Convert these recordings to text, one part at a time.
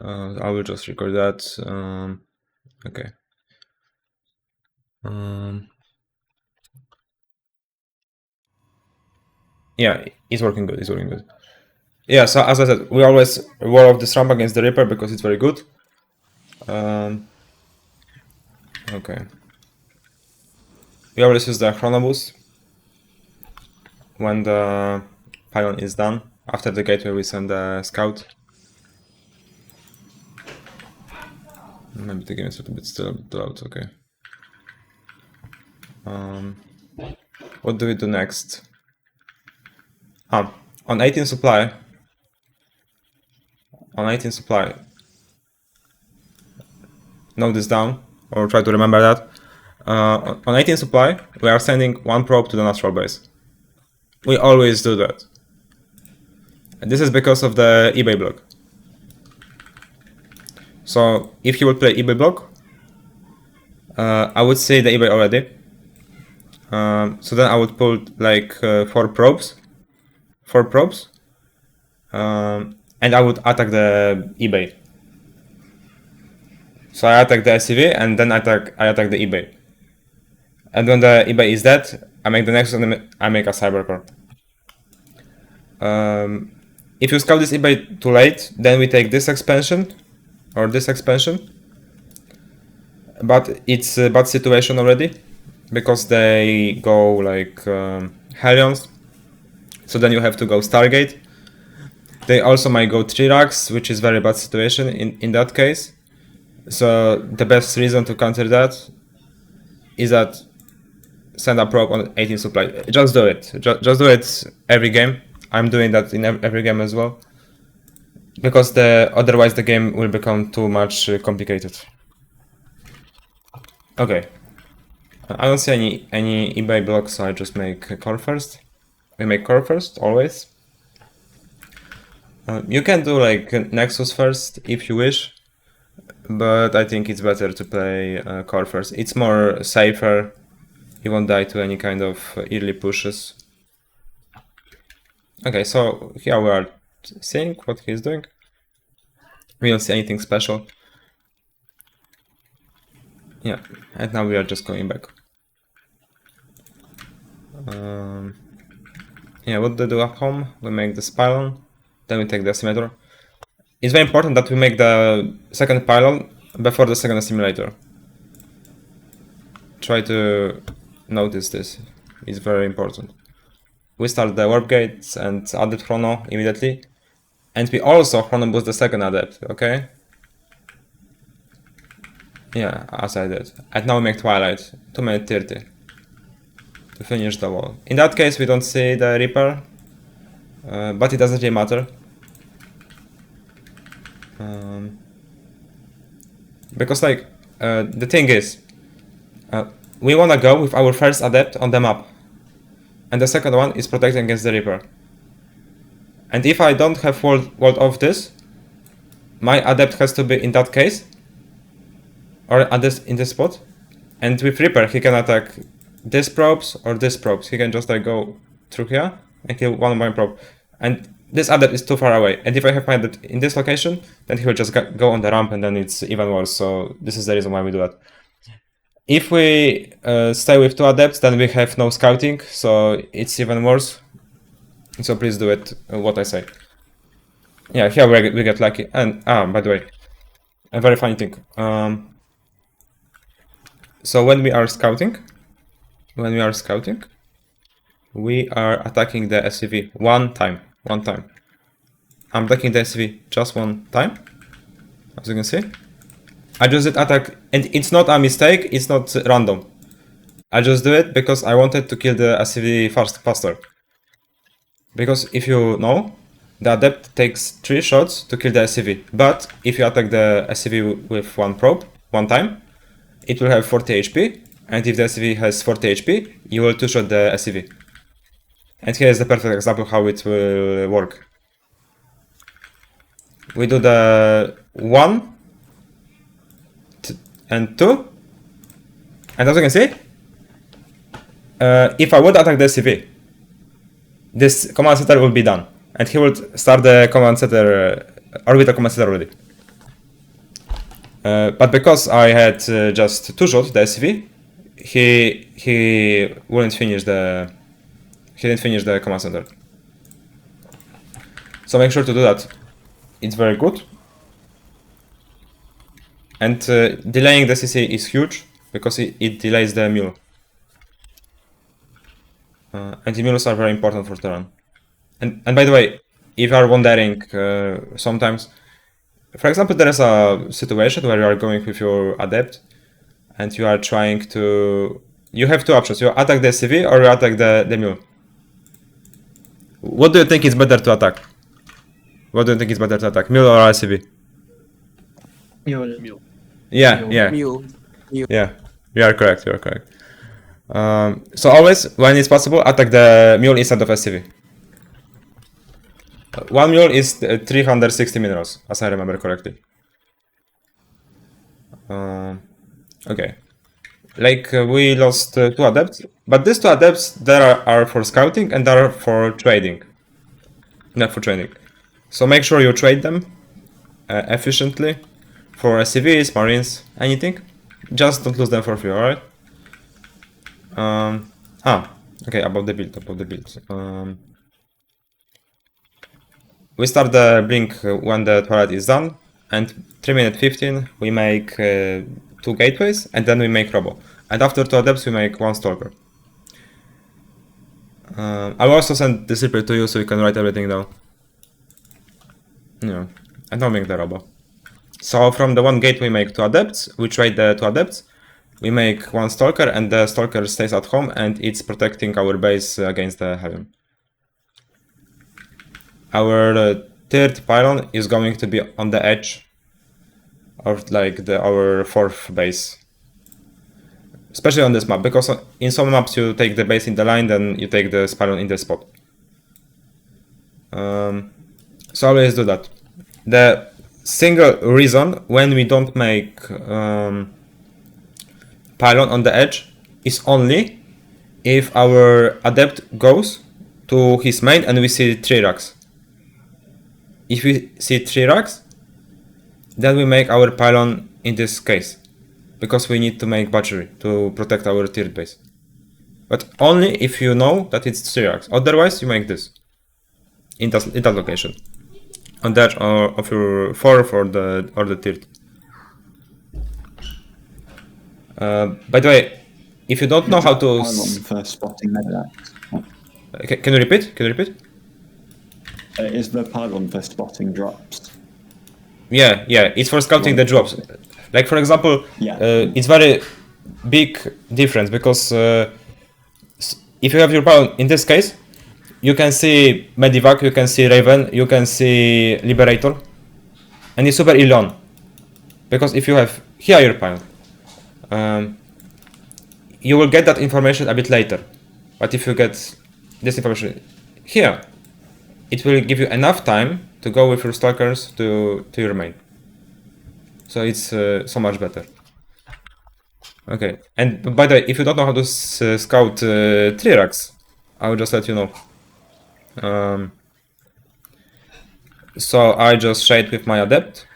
I will just record that. Okay. Yeah, it's working good. It's working good. Yeah. So as I said, we always war of this ramp against the Reaper because it's very good. Okay. We always use the Chrono Boost when the pylon is done. After the gateway, we send the scout. Maybe the game is a little bit still loud. Okay. What do we do next? On 18 supply. On 18 supply. Note this down, or try to remember that. On 18 supply, we are sending one probe to the natural base. We always do that. And this is because of the eBay block. So if you would play eBay block, I would say the eBay already. So then I would pull like 4 probes. And I would attack the eBay. So I attack the SCV and then I attack the eBay. And when the eBay is dead, I make the next one, I make a cybercore. If you scout this eBay too late, then we take this expansion or this expansion. But it's a bad situation already because they go like Hellions. So then you have to go Stargate. They also might go 3 racks, which is very bad situation in that case. So the best reason to counter that is that send a probe on 18 supply. Just do it. Just do it every game. I'm doing that in every game as well. Because otherwise the game will become too much complicated. Okay. I don't see any eBay blocks, so I just make core first. We make core first, always. You can do like Nexus first if you wish, but I think it's better to play core first. It's more safer. You won't die to any kind of early pushes. Okay, so here we are seeing what he's doing. We don't see anything special. Yeah, and now we are just going back. Yeah, what do we do at home? We make the pylon, then we take the simulator. It's very important that we make the second pylon before the second simulator. Try to notice this. It's very important. We start the warp gates and adept chrono immediately. And we also chrono boost the second adept, okay? Yeah, as I did. And now we make twilight, 2 minutes 30 to finish the wall. In that case we don't see the Reaper, but it doesn't really matter. Because like, the thing is, we wanna go with our first adept on the map. And the second one is protecting against the Reaper. And if I don't have walled off this, my adept has to be in that case, or in this spot. And with Reaper he can attack this probes or this probes. He can just like go through here and kill one of my probe. And this adept is too far away. And if I have my adept in this location, then he will just go on the ramp and then it's even worse. So this is the reason why we do that. If we stay with 2 adepts, then we have no scouting, so it's even worse. So please do it, what I say. Yeah, here we get lucky. And, by the way, a very funny thing. So when we are scouting, we are attacking the SCV one time. I'm attacking the SCV just one time, as you can see. I just did attack, and it's not a mistake, it's not random. I just do it because I wanted to kill the SCV faster. Because if you know, the adept takes 3 shots to kill the SCV. But if you attack the SCV with 1 probe, one time, it will have 40 HP. And if the SCV has 40 HP, you will 2-shot the SCV. And here is the perfect example how it will work. We do the 1 and 2, and as you can see, if I would attack the SCV, this command center will be done, and he will start the command center, orbital command center already. But because I had just 2 shots, the SCV, he wouldn't finish the command center. So make sure to do that. It's very good. And delaying the CC is huge because it delays the mule. And the mules are very important for Terran. And by the way, if you are wondering sometimes, for example, there is a situation where you are going with your adept and you are trying to... You have 2 options. You attack the SCV or you attack the mule. What do you think is better to attack? What do you think is better to attack, mule or SCV? Mule. Yeah, yeah. Mule. Yeah, you are correct, you are correct. So always, when it's possible, attack the mule instead of SCV. 1 mule is 360 minerals, as I remember correctly. Okay. Like, we lost 2 adepts, but these 2 adepts, there are for scouting and there are for trading. Not for trading. So make sure you trade them efficiently for SCVs, marines, anything. Just don't lose them for free, alright? Okay, about the build, we start the blink when the turret is done, and 3 minutes 15 we make 2 gateways, and then we make robo. And after 2 adepts we make 1 stalker. I'll also send the snippet to you so you can write everything down. Yeah, and now make the robo. So from the 1 gate we make 2 adepts, we trade the 2 adepts, we make 1 stalker, and the stalker stays at home and it's protecting our base against the Hellion. Our 3rd pylon is going to be on the edge of like our 4th base. Especially on this map, because in some maps you take the base in the line, then you take the pylon in the spot. So always do that. The single reason when we don't make pylon on the edge is only if our adept goes to his main and we see 3 racks. If we see 3 racks, then we make our pylon in this case, because we need to make battery to protect our tiered base. But only if you know that it's 3 racks. Otherwise, you make this in that location, on the edge of your 4th or the tiered. By the way, if you don't know how to... Pylon for spotting medivacs. Can you repeat? Can you repeat? Is the pylon for spotting drops? Yeah, it's for scouting the drops. Like for example, Yeah. It's very big difference because if you have your pylon in this case, you can see Medivac, you can see Raven, you can see Liberator, and it's super alone. Because if you have here your pylon, you will get that information a bit later. But if you get this information here, it will give you enough time to go with your stalkers to your main. So it's so much better. Okay, and by the way, if you don't know how to scout 3 racks, I will just let you know. So I just shade with my adept.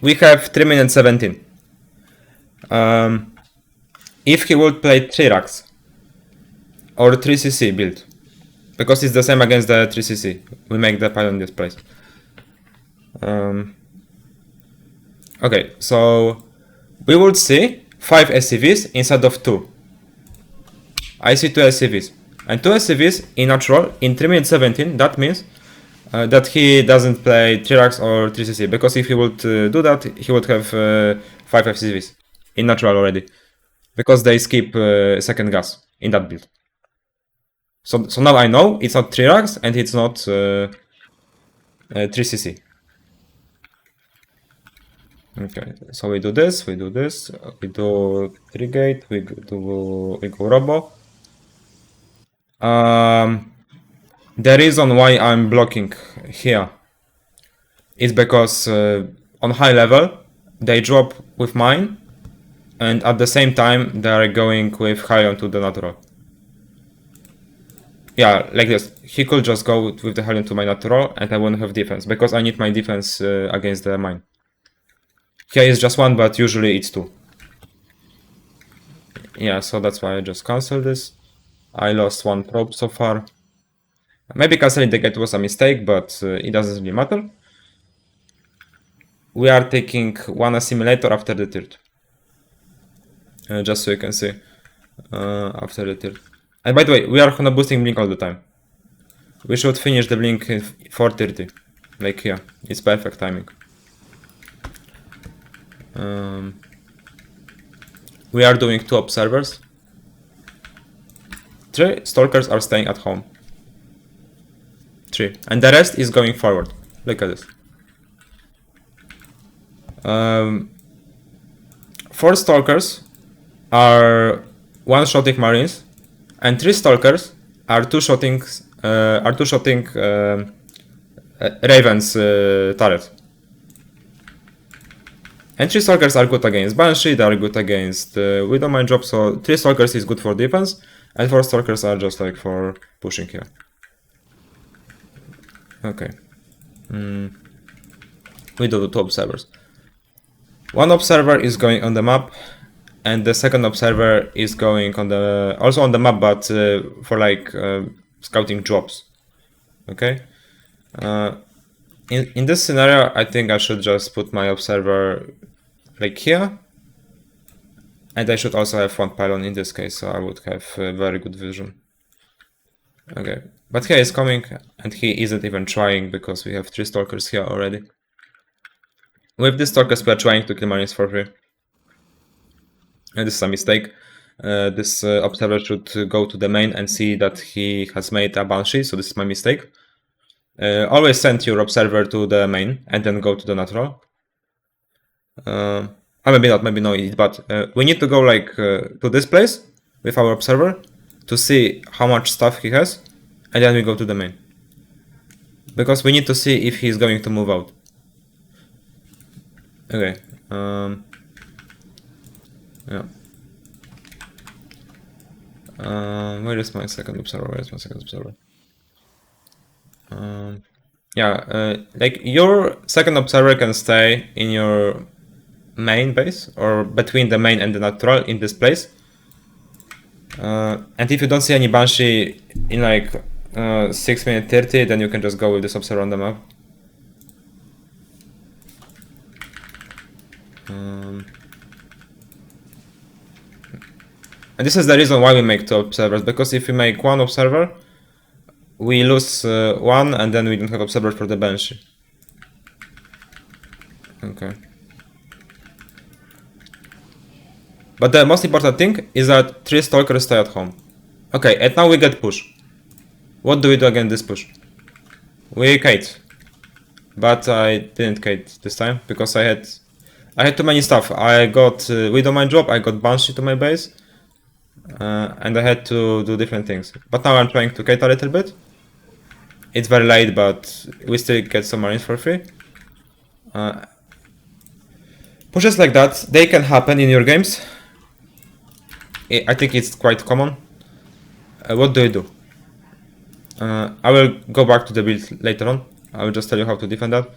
We have 3 minutes 17. If he would play 3 racks or 3cc build, because it's the same against the 3cc, we make the pylon in this place. Okay, so we would see 5 SCVs instead of 2. I see 2 SCVs. And 2 SCVs in natural in 3 minutes 17, that means that he doesn't play 3 racks or 3cc, because if he would do that, he would have 5 SCVs in natural already, because they skip second gas in that build. So now I know it's not 3 racks and it's not 3cc. Okay, so we do this, we do 3 gate, we go robo. The reason why I'm blocking here is because on high level they drop with mine, and at the same time they are going with Hellion to the natural. Yeah, like this. He could just go with the Hellion to my natural and I won't have defense, because I need my defense against the mine. Here is just one, but usually it's two. Yeah, so that's why I just cancelled this. I lost one probe so far. Maybe cancelling the gate was a mistake, but it doesn't really matter. We are taking one assimilator after the third. Just so you can see. After the third. And by the way, we are gonna boosting blink all the time. We should finish the blink in 4:30. Like here. It's perfect timing. We are doing 2 observers. 3 stalkers are staying at home. 3. And the rest is going forward. Look at this. 4 stalkers are one-shotting marines, and 3 stalkers are two-shotting Ravens turret. And 3 stalkers are good against Banshee, they are good against Widow Mind Drop, so 3 stalkers is good for defense, and 4 stalkers are just like for pushing here. Okay. We do 2 observers. One observer is going on the map, and the second observer is going on the also on the map, but for like scouting drops. Okay. In this scenario, I think I should just put my observer like here, and I should also have one pylon in this case, so I would have very good vision. Okay, but here is coming, and he isn't even trying because we have 3 stalkers here already. With these stalkers, we are trying to kill marines for free. And this is a mistake. This observer should go to the main and see that he has made a Banshee, so this is my mistake. Always send your observer to the main and then go to the natural. Maybe not, maybe no, but we need to go like to this place with our observer to see how much stuff he has, and then we go to the main. Because we need to see if he's going to move out. Okay. Yeah. Where is my second observer? Where is my second observer? Yeah, like your second observer can stay in your main base or between the main and the natural in this place. And if you don't see any Banshee in like 6 minutes 30, then you can just go with this observer on the map. And this is the reason why we make 2 observers, because if we make 1 observer, we lose 1 and then we don't have observers for the Banshee. Okay. But the most important thing is that 3 stalkers stay at home. Okay, and now we get push. What do we do against this push? We kite. But I didn't kite this time because I had too many stuff. I got Widow Mind Drop, I got Banshee to my base. And I had to do different things. But now I'm trying to kite a little bit. It's very late, but we still get some marines for free. Pushes like that, they can happen in your games. I think it's quite common. What do we do? I will go back to the build later on. I will just tell you how to defend that.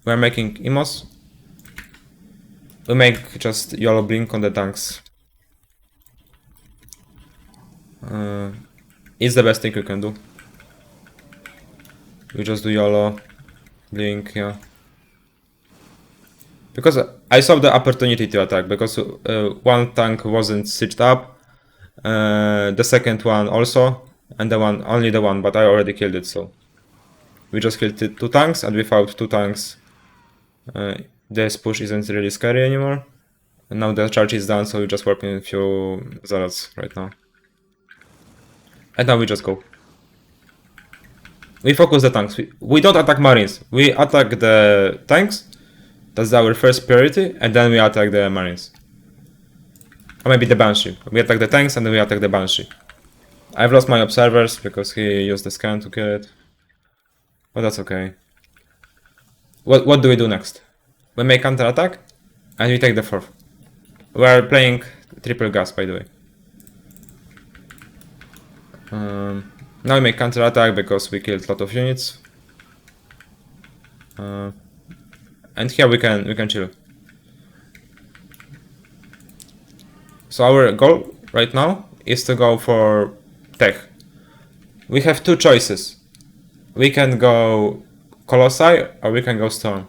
We are making emos. We make just YOLO blink on the tanks. It's the best thing you can do. We just do YOLO blink, yeah. Because I saw the opportunity to attack, because one tank wasn't stitched up, the second one also, and only the one, but I already killed it, so we just killed 2 tanks, and without 2 tanks this push isn't really scary anymore. And now the charge is done, so we're just working a few zealots right now. And now we just go. We focus the tanks. We don't attack marines. We attack the tanks. That's our first priority, and then we attack the marines. Or maybe the Banshee. We attack the tanks and then we attack the Banshee. I've lost my observers because he used the scan to kill it. But that's okay. What do we do next? We make counter-attack and we take the 4th. We are playing triple gas, by the way. Now we make counter-attack because we killed a lot of units. And here we can chill. So our goal right now is to go for tech. We have two choices. We can go Colossi or we can go Storm.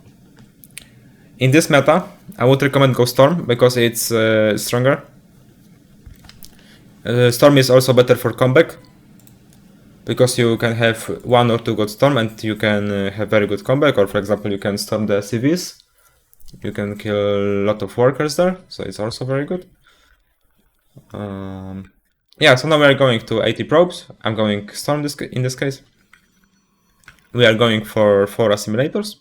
In this meta, I would recommend go Storm because it's stronger. Storm is also better for comeback because you can have 1 or 2 good Storm and you can have very good comeback, or for example you can storm the CVs. You can kill a lot of workers there, so it's also very good. Yeah, so now we are going to 80 probes. I'm going Storm in this case. We are going for 4 assimilators.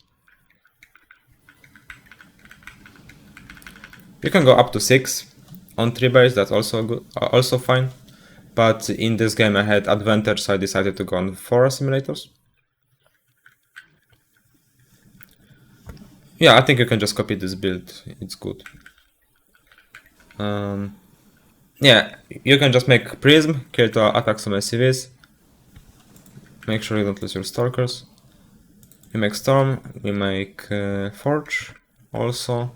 You can go up to 6 on 3 base, that's also good, also fine. But in this game I had advantage, so I decided to go on 4 assimilators. Yeah, I think you can just copy this build, it's good. Yeah, you can just make Prism, care to attack some SCVs. Make sure you don't lose your Stalkers. We make Storm, we make Forge also.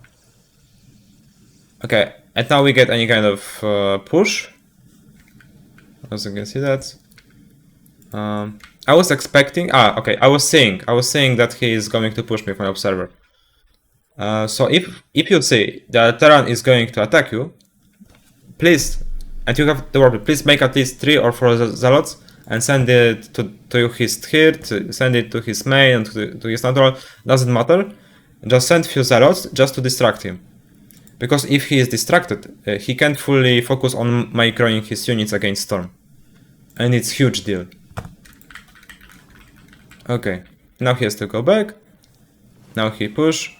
Okay, and now we get any kind of push. As you can see that. I was expecting, okay, I was saying that he is going to push me from observer. So if you see that Terran is going to attack you, please, and you have the warp, please make at least 3 or 4 zealots and send it to his Thirt, send it to his main and to his natural, doesn't matter. Just send few zealots just to distract him. Because if he is distracted, he can't fully focus on microing his units against Storm. And it's huge deal. Okay, now he has to go back. Now he push.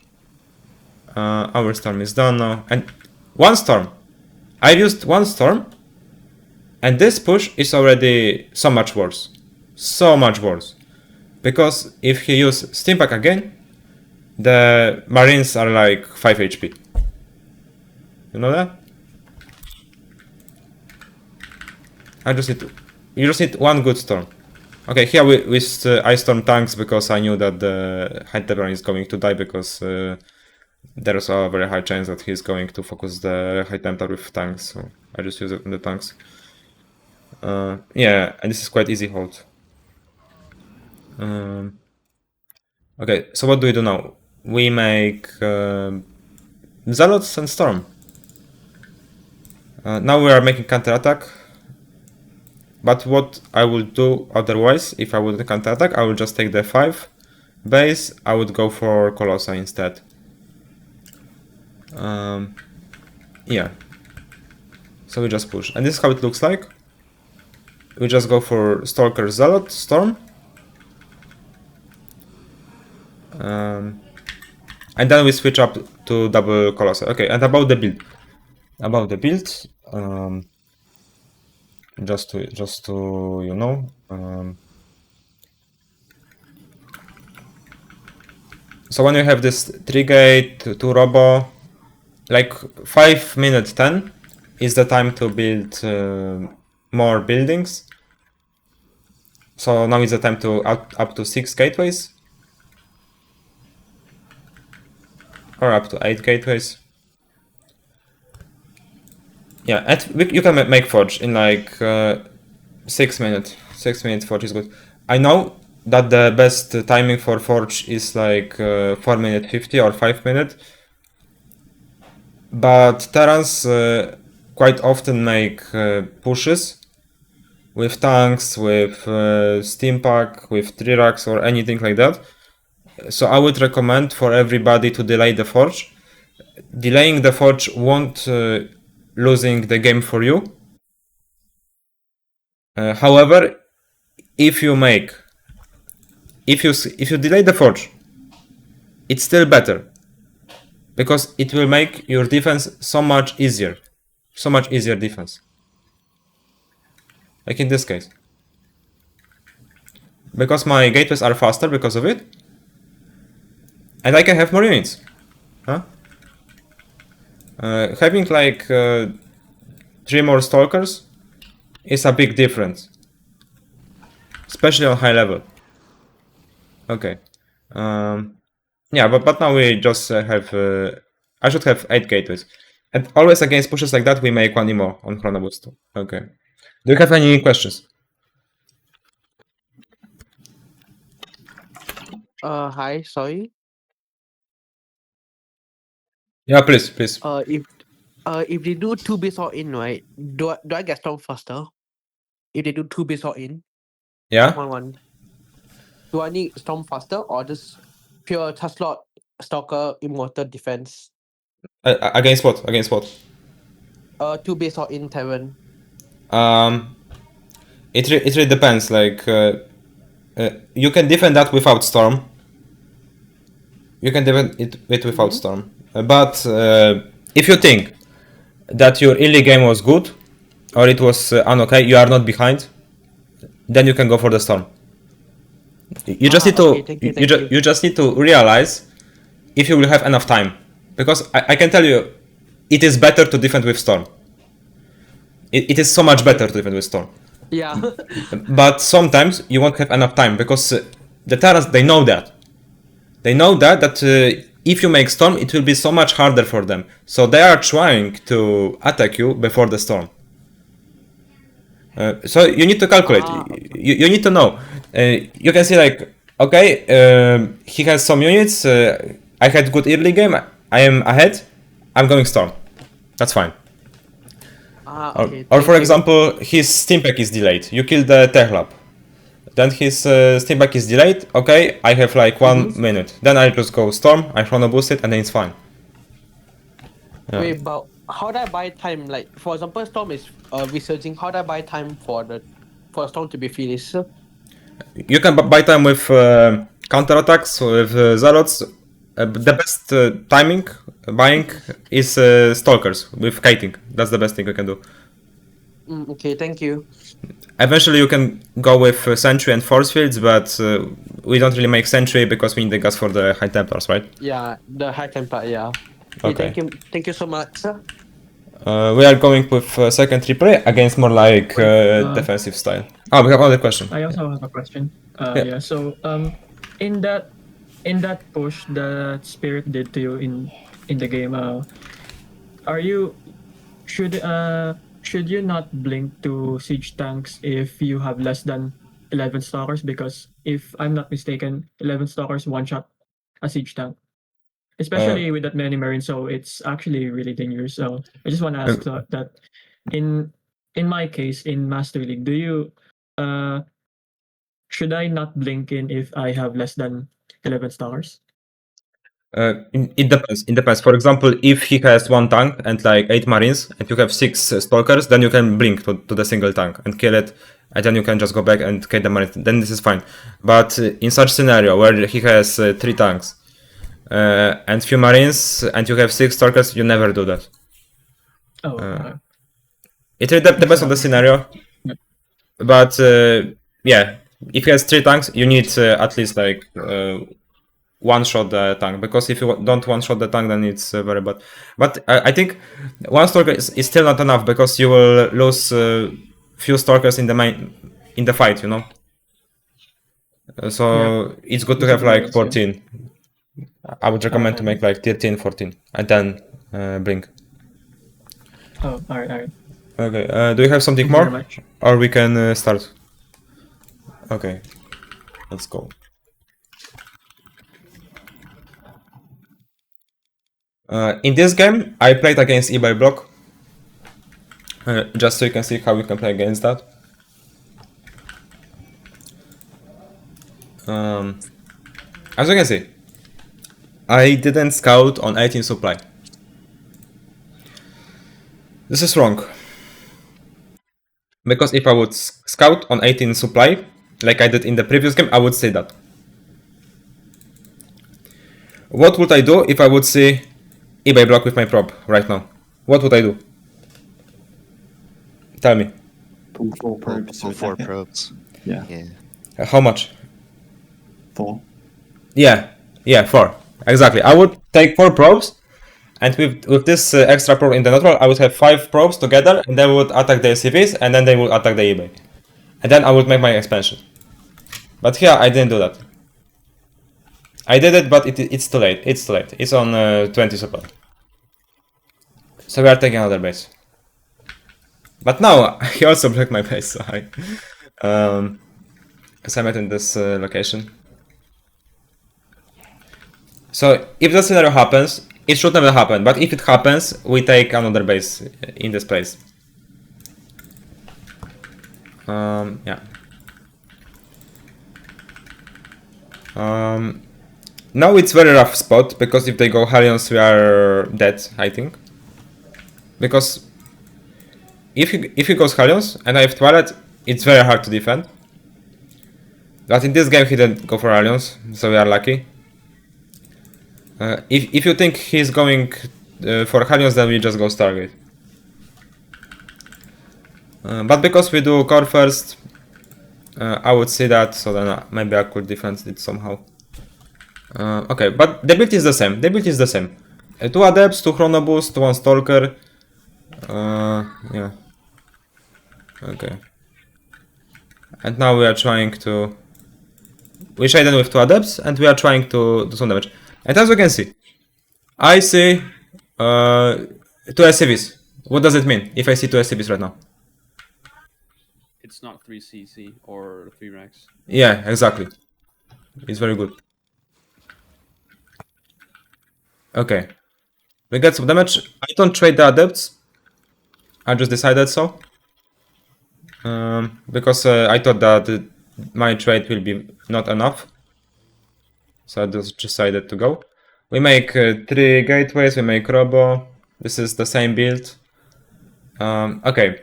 Our Storm is done now. And 1 Storm! I used 1 Storm. And this push is already so much worse. So much worse. Because if he uses Steam Pack again, the Marines are like 5 HP. You know that? You just need 1 good Storm. Okay, here with I Storm tanks because I knew that the High Terran is going to die because there's a very high chance that he's going to focus the High Templar with tanks, so I just use it in the tanks. Yeah, and this is quite easy hold. Okay, so what do we do now? We make Zealots and Storm. Now we are making counter-attack. But what I would do otherwise, if I would counter-attack, I would just take the 5 base, I would go for Colossi instead. Yeah. So we just push. And this is how it looks like. We just go for Stalker, Zealot, Storm. And then we switch up to double Colossi. Okay, and about the build. Just to you know, so when you have this 3 gate, 2 robo, like 5 minutes 10 is the time to build more buildings. So now is the time to up to 6 gateways, or up to 8 gateways. Yeah, and you can make Forge in like 6 minutes. 6 minutes Forge is good. I know that the best timing for Forge is like 4 minute 50 or 5 minute. But Terrans quite often make pushes with tanks, with Steam Pack, with 3 racks or anything like that. So I would recommend for everybody to delay the Forge. Delaying the Forge won't losing the game for you. However, if you delay the Forge, it's still better. Because it will make your defense so much easier. So much easier defense. Like in this case. Because my gateways are faster because of it. And I can have more units. Huh? Having like 3 more Stalkers is a big difference. Especially on high level. Okay. Yeah, but now we just have... I should have 8 gateways. And always against pushes like that, we make 1 emo on Chrono Boost. Okay. Do you have any questions? Hi, sorry. Yeah, please, please. If they do 2 base all in, right? Do I get storm faster? If they do 2 base all in, Yeah? 1-1. Do I need storm faster or just pure Taslot Stalker Immortal Defense? Against what? Against what? 2 base all in Terran. It really depends. Like, you can defend that without Storm. You can defend it without Storm. But if you think that your early game was good, or it was okay, you are not behind, then you can go for the Storm. You just need to Okay, thank you. you just need to realize if you will have enough time, because I can tell you, it is better to defend with Storm. It is so much better to defend with Storm. Yeah. But sometimes you won't have enough time because the Terrans, they know that. They know that if you make Storm, it will be so much harder for them. So they are trying to attack you before the Storm. So you need to calculate. Okay. You need to know. You can see like, okay, he has some units. I had good early game. I am ahead. I'm going Storm. That's fine. Okay. Or for example, his steam pack is delayed. You kill the tech lab. Then his steam pack is delayed. Okay, I have like 1 minute. Then I just go Storm, I chrono boost it, and then it's fine. Yeah. Wait, but how do I buy time? Like, for example, Storm is resurging. How do I buy time for Storm to be finished? You can buy time with counterattacks, with Zealots. The best timing buying is Stalkers with kiting. That's the best thing you can do. Okay, thank you. Eventually you can go with Sentry and Force Fields, but we don't really make Sentry because we need the gas for the High Templars, right? Yeah, the high temper, yeah. Okay. Thank you so much. We are going with second replay against more like defensive style. Oh, we have another question. I also have a question. Yeah. Yeah. So in that push that Spirit did to you in the game, should you not blink to siege tanks if you have less than 11 stalkers? Because if I'm not mistaken, 11 stalkers one shot a siege tank, especially with that many marines. So it's actually really dangerous. So I just want to ask that in my case in Master League, do you should I not blink in if I have less than 11 stars? It depends. It depends. For example, if he has 1 tank and like 8 marines, and you have 6 stalkers, then you can blink to the single tank and kill it, and then you can just go back and kill the marines. Then this is fine. But in such scenario where he has 3 tanks and few marines, and you have 6 stalkers, you never do that. Oh, okay. It really depends on the scenario. Yeah. But yeah, if he has 3 tanks, you need at least like one-shot the tank, because if you don't one-shot the tank, then it's very bad. But I think 1 stalker is still not enough, because you will lose few stalkers in the fight, you know. So it's good to have like 14. I would recommend to make like 13, 14, and then blink. Oh, alright. Okay, do you have something Thank you more? very much. Or we can start? Okay, let's go. In this game, I played against eBay block, just so you can see how you can play against that. As you can see, I didn't scout on 18 supply. This is wrong. Because if I would scout on 18 supply, like I did in the previous game, I would say that. What would I do if I would see eBay block with my prop right now? What would I do? Tell me. Pull 4 probes. Pull 4 probes. Yeah. How much? 4. Yeah, 4. Exactly. I would take 4 probes, and with this extra probe in the neutral, I would have 5 probes together, and they would attack the SCVs, and then they would attack the eBay. And then I would make my expansion. But here, I didn't do that. I did it, but it's too late. It's too late. It's on 20 supply. So we are taking another base. But now he also broke my base, so I assignment in this location. So if the scenario happens, it should never happen, but if it happens, we take another base in this place. Yeah. Now it's very rough spot, because if they go Hellions, we are dead, I think. Because if he goes Hellions and I have Twilight, it's very hard to defend. But in this game he didn't go for Hellions, so we are lucky. If you think he's going for Hellions, then we just go Stargate. But because we do core first, I would see that, so then maybe I could defend it somehow. Okay, but the build is the same. 2 Adepts, 2 Chrono Boost, 1 Stalker. Yeah. Okay. And now we are trying to... We shaded with 2 Adepts, and we are trying to do some damage. And as you can see, I see 2 SCVs. What does it mean if I see 2 SCVs right now? It's not 3 CC or 3 Rex. Yeah, exactly. It's very good. Okay. We get some damage. I don't trade the Adepts. I just decided so. Because I thought that my trade will be not enough. So I just decided to go. We make 3 gateways, we make Robo. This is the same build. Okay.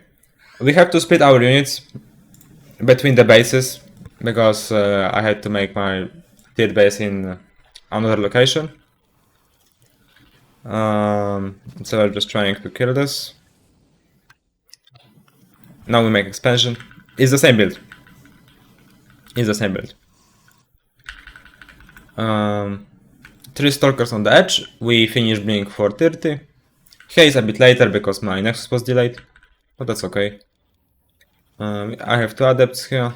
We have to split our units between the bases, because I had to make my third base in another location. So I'm just trying to kill this. Now we make expansion. It's the same build. 3 Stalkers on the edge. We finish Blink for 30. Here is a bit later because my Nexus was delayed, but that's okay. I have 2 Adepts here.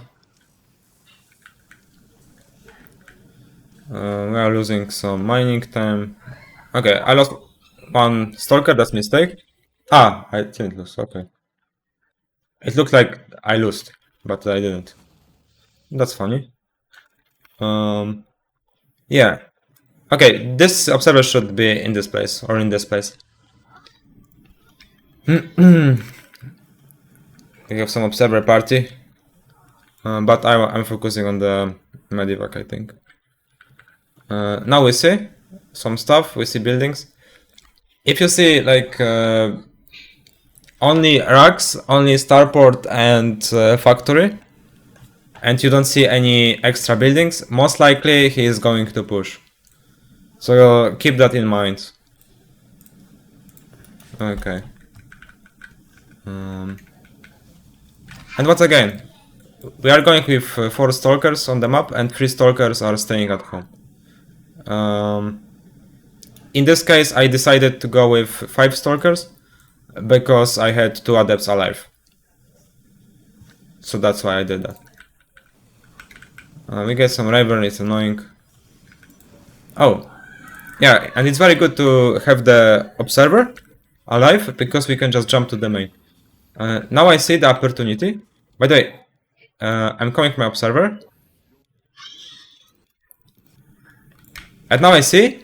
We are losing some mining time. Okay, I lost 1 Stalker, that's mistake. Ah, I didn't lose, okay. It looked like I lost, but I didn't. That's funny. Yeah. Okay, this observer should be in this place, or in this place. We have some observer party. But I'm focusing on the Medivac, I think. Now we see some stuff, we see buildings. If you see like only racks, only starport and factory, and you don't see any extra buildings, most likely he is going to push. So keep that in mind. Okay. And once again, we are going with 4 Stalkers on the map and 3 Stalkers are staying at home. In this case, I decided to go with 5 Stalkers because I had 2 Adepts alive. So that's why I did that. We get some Raven, it's annoying. Oh, yeah, and it's very good to have the Observer alive because we can just jump to the main. Now I see the opportunity. By the way, I'm coming from my Observer. And now I see.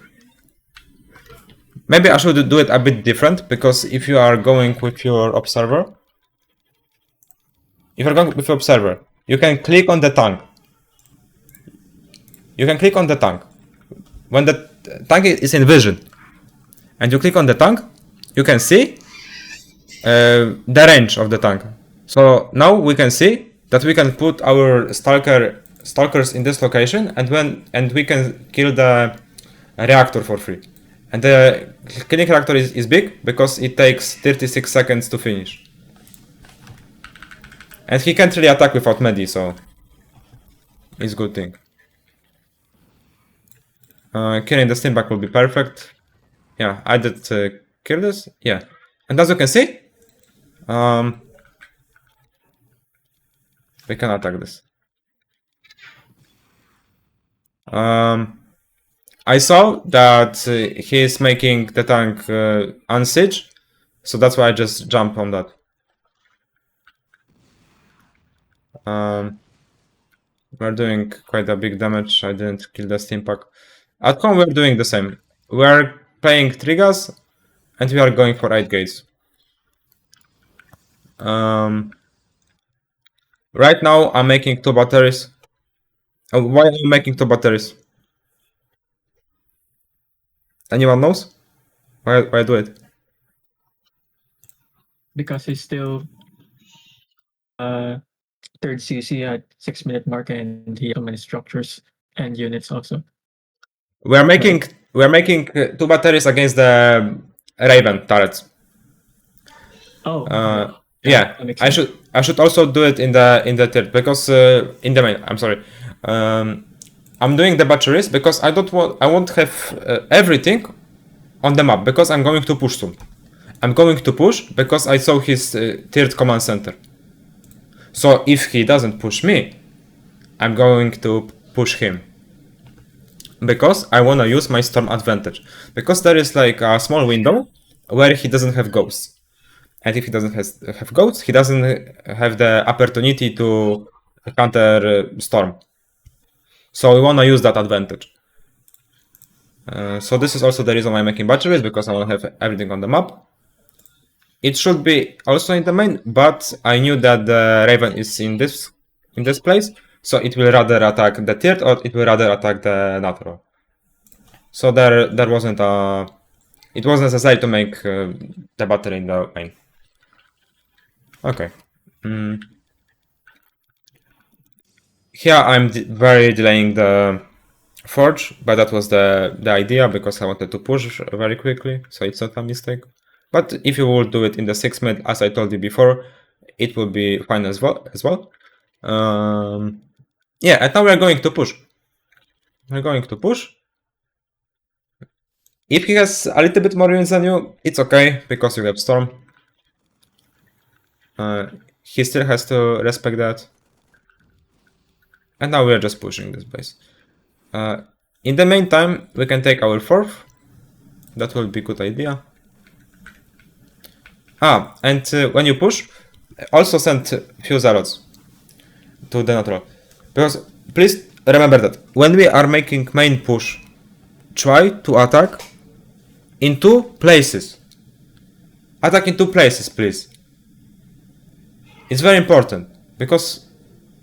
Maybe I should do it a bit different, because if you are going with your Observer, you can click on the tank. When the tank is in vision, and you click on the tank, you can see the range of the tank. So now we can see that we can put our stalkers in this location, and we can kill the reactor for free. And the killing reactor is big because it takes 36 seconds to finish. And he can't really attack without Medi, so it's a good thing. Killing the Steamback will be perfect. Yeah, I did kill this. Yeah, and as you can see, we can attack this. I saw that he is making the tank unsiege, So that's why I just jump on that. We're doing quite a big damage. I didn't kill the steam pack. At home, we're doing the same. We're playing 3 gas, and we are going for 8 gates. Right now, I'm making 2 batteries. Why am I making 2 batteries? Anyone knows? Why I do it? Because he's still third CC at 6-minute mark, and he has so many structures and units also. We're making 2 batteries against the Raven turrets. Oh, Yeah, that makes I sense. should also do it in the third because in the main. I'm sorry. I'm doing the batteries because I won't have everything on the map because I'm going to push soon. I'm going to push because I saw his third command center. So if he doesn't push me, I'm going to push him. Because I wanna use my storm advantage. Because there is like a small window where he doesn't have ghosts. And if he doesn't have ghosts, he doesn't have the opportunity to counter storm. So we wanna use that advantage. So this is also the reason why I'm making batteries, because I wanna have everything on the map. It should be also in the main, but I knew that the Raven is in this place, so it will rather attack the third or it will rather attack the natural. So there wasn't a... It was necessary to make the battery in the main. Okay. Here I'm very delaying the forge, but that was the idea because I wanted to push very quickly, so it's not a mistake. But if you would do it in the 6-minute, as I told you before, it will be fine as well. Yeah, and now we're going to push. We're going to push. If he has a little bit more units than you, it's okay, because you have Storm. He still has to respect that. And now we're just pushing this base. In the meantime, we can take our 4th. That will be a good idea. And when you push, also send few zealots to the natural. Because please remember that when we are making main push, try to attack in 2 places. Attack in 2 places, please. It's very important, because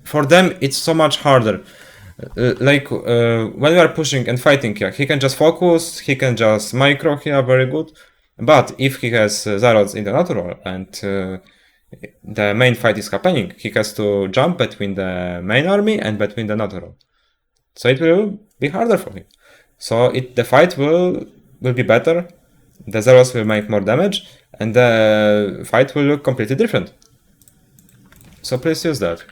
for them it's so much harder. When we are pushing and fighting here, he can just focus, he can just micro here, very good. But if he has zealots in the natural and the main fight is happening, he has to jump between the main army and between the natural. So it will be harder for him. So the fight will be better, the zealots will make more damage, and the fight will look completely different. So please use that.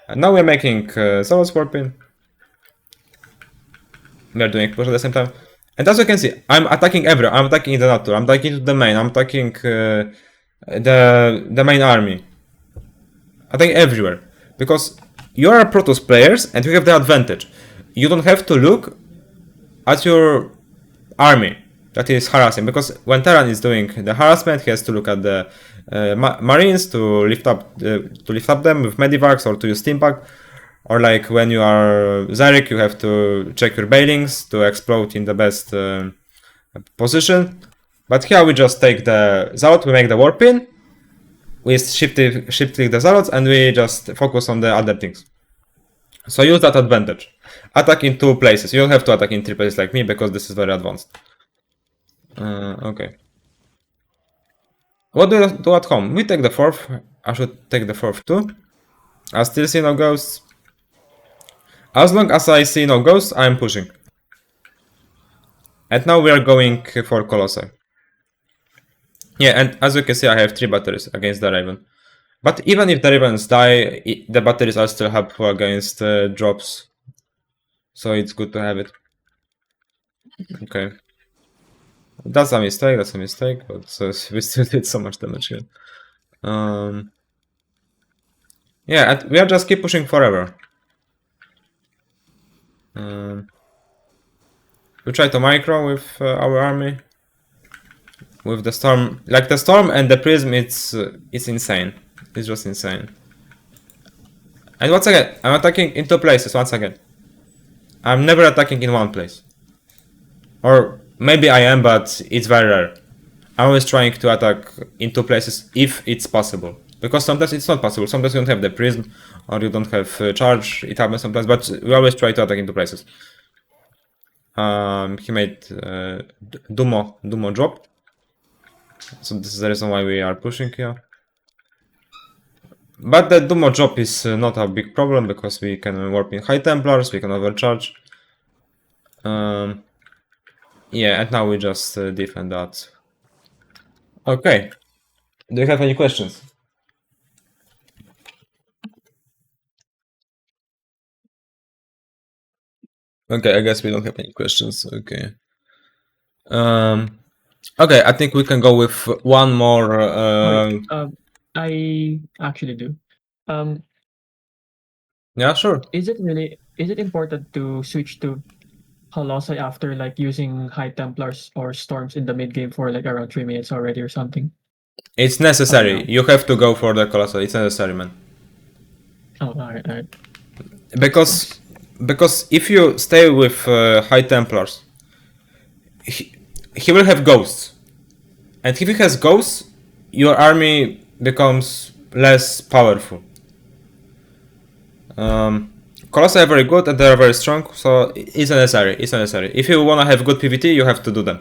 And now we're making zealots warping. We're doing push at the same time. And as you can see, I'm attacking everywhere. I'm attacking the natural, I'm attacking the main, I'm attacking the main army. Attacking everywhere. Because you are Protoss players and you have the advantage. You don't have to look at your army that is harassing, because when Terran is doing the harassment, he has to look at the Marines to lift up them with Medivacs or to use Steampack. Or like when you are Zarek, you have to check your bailings to explode in the best position. But here we just take the Zealot, we make the warp in, we shift click the Zealots, and we just focus on the other things. So use that advantage. Attack in 2 places. You don't have to attack in 3 places like me, because this is very advanced. Okay. What do you do at home? We take the 4th. I should take the 4th too. I still see no ghosts. As long as I see no ghosts, I am pushing. And now we are going for Colossi. Yeah, and as you can see, I have 3 batteries against the Raven. But even if the Ravens die, the batteries are still helpful against drops. So it's good to have it. Okay. That's a mistake, but we still did so much damage here. Yeah, and we are just keep pushing forever. We try to micro with our army. with the storm, like the storm and the prism, it's insane. It's just insane. And once again, I'm attacking in 2 places. Once again, I'm never attacking in 1 place. Or maybe I am, but it's very rare. I'm always trying to attack in 2 places if it's possible. Because sometimes it's not possible. Sometimes you don't have the prism or you don't have charge. It happens sometimes, but we always try to attack in 2 places. He made Dumo drop. So this is the reason why we are pushing here. But the Dumo drop is not a big problem because we can warp in High Templars, we can overcharge. Yeah, and now we just defend that. Okay. Do you have any questions? Okay, I guess we don't have any questions. Okay. Okay, I think we can go with one more. Wait, I actually do. Yeah, sure. Is it important to switch to Colossi after like using High Templars or Storms in the mid game for like around 3 minutes already or something? It's necessary. no. You have to go for the Colossal. It's necessary, man. Oh, alright. Because if you stay with High Templars, he will have ghosts, and if he has ghosts, your army becomes less powerful. Colossi are very good and they are very strong, so it's necessary. It's necessary. If you wanna have good PvT, you have to do them.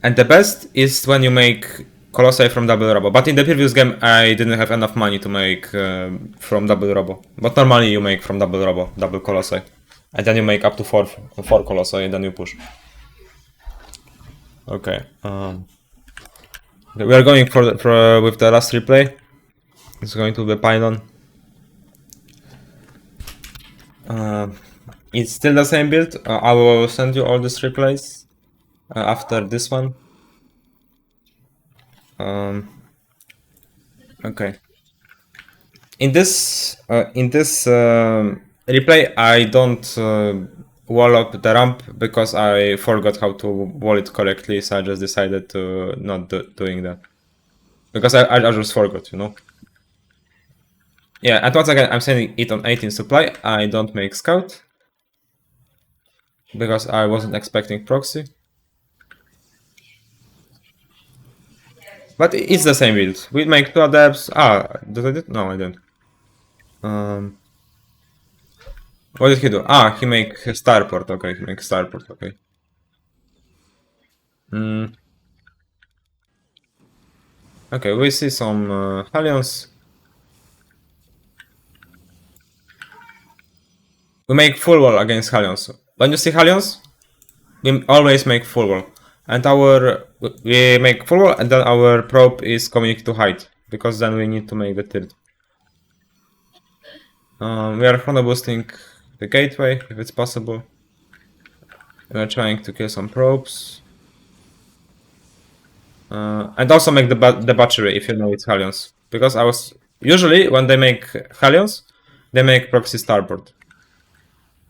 And the best is when you make Colossi from double robo. But in the previous game, I didn't have enough money to make from double robo. But normally you make from double robo, double Colossi, and then you make up to four Colossi, and then you push. Okay. We are going with the last replay. It's going to be Pylon. It's still the same build. I will send you all these replays after this one. Okay. In this replay, I don't wall up the ramp because I forgot how to wall it correctly, so I just decided to not doing that because I just forgot, you know. Yeah, and once again, I'm sending it on 18 supply. I don't make scout because I wasn't expecting proxy. But it's the same build. We make 2 adepts. Did I do? No, I didn't. What did he do? He make starport. Okay, he makes starport. Okay. Okay, we see some Hellions. We make full wall against Hellions. When you see Hellions, we always make full wall. And we make full wall and then our probe is coming to height. Because then we need to make the tilt. We are chrono boosting the gateway if it's possible. We are trying to kill some probes. And also make the battery if you know it's Hellions. Because usually when they make Hellions, they make proxy starboard.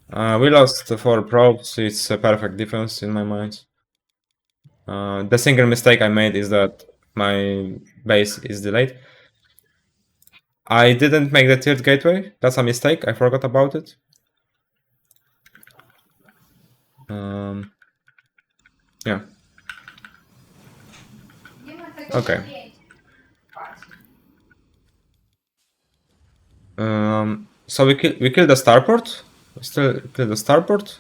We lost 4 probes, it's a perfect defense in my mind. The single mistake I made is that my base is delayed. I didn't make the tiered gateway, that's a mistake, I forgot about it. Yeah. Okay. So we kill the starport. We still kill the starport.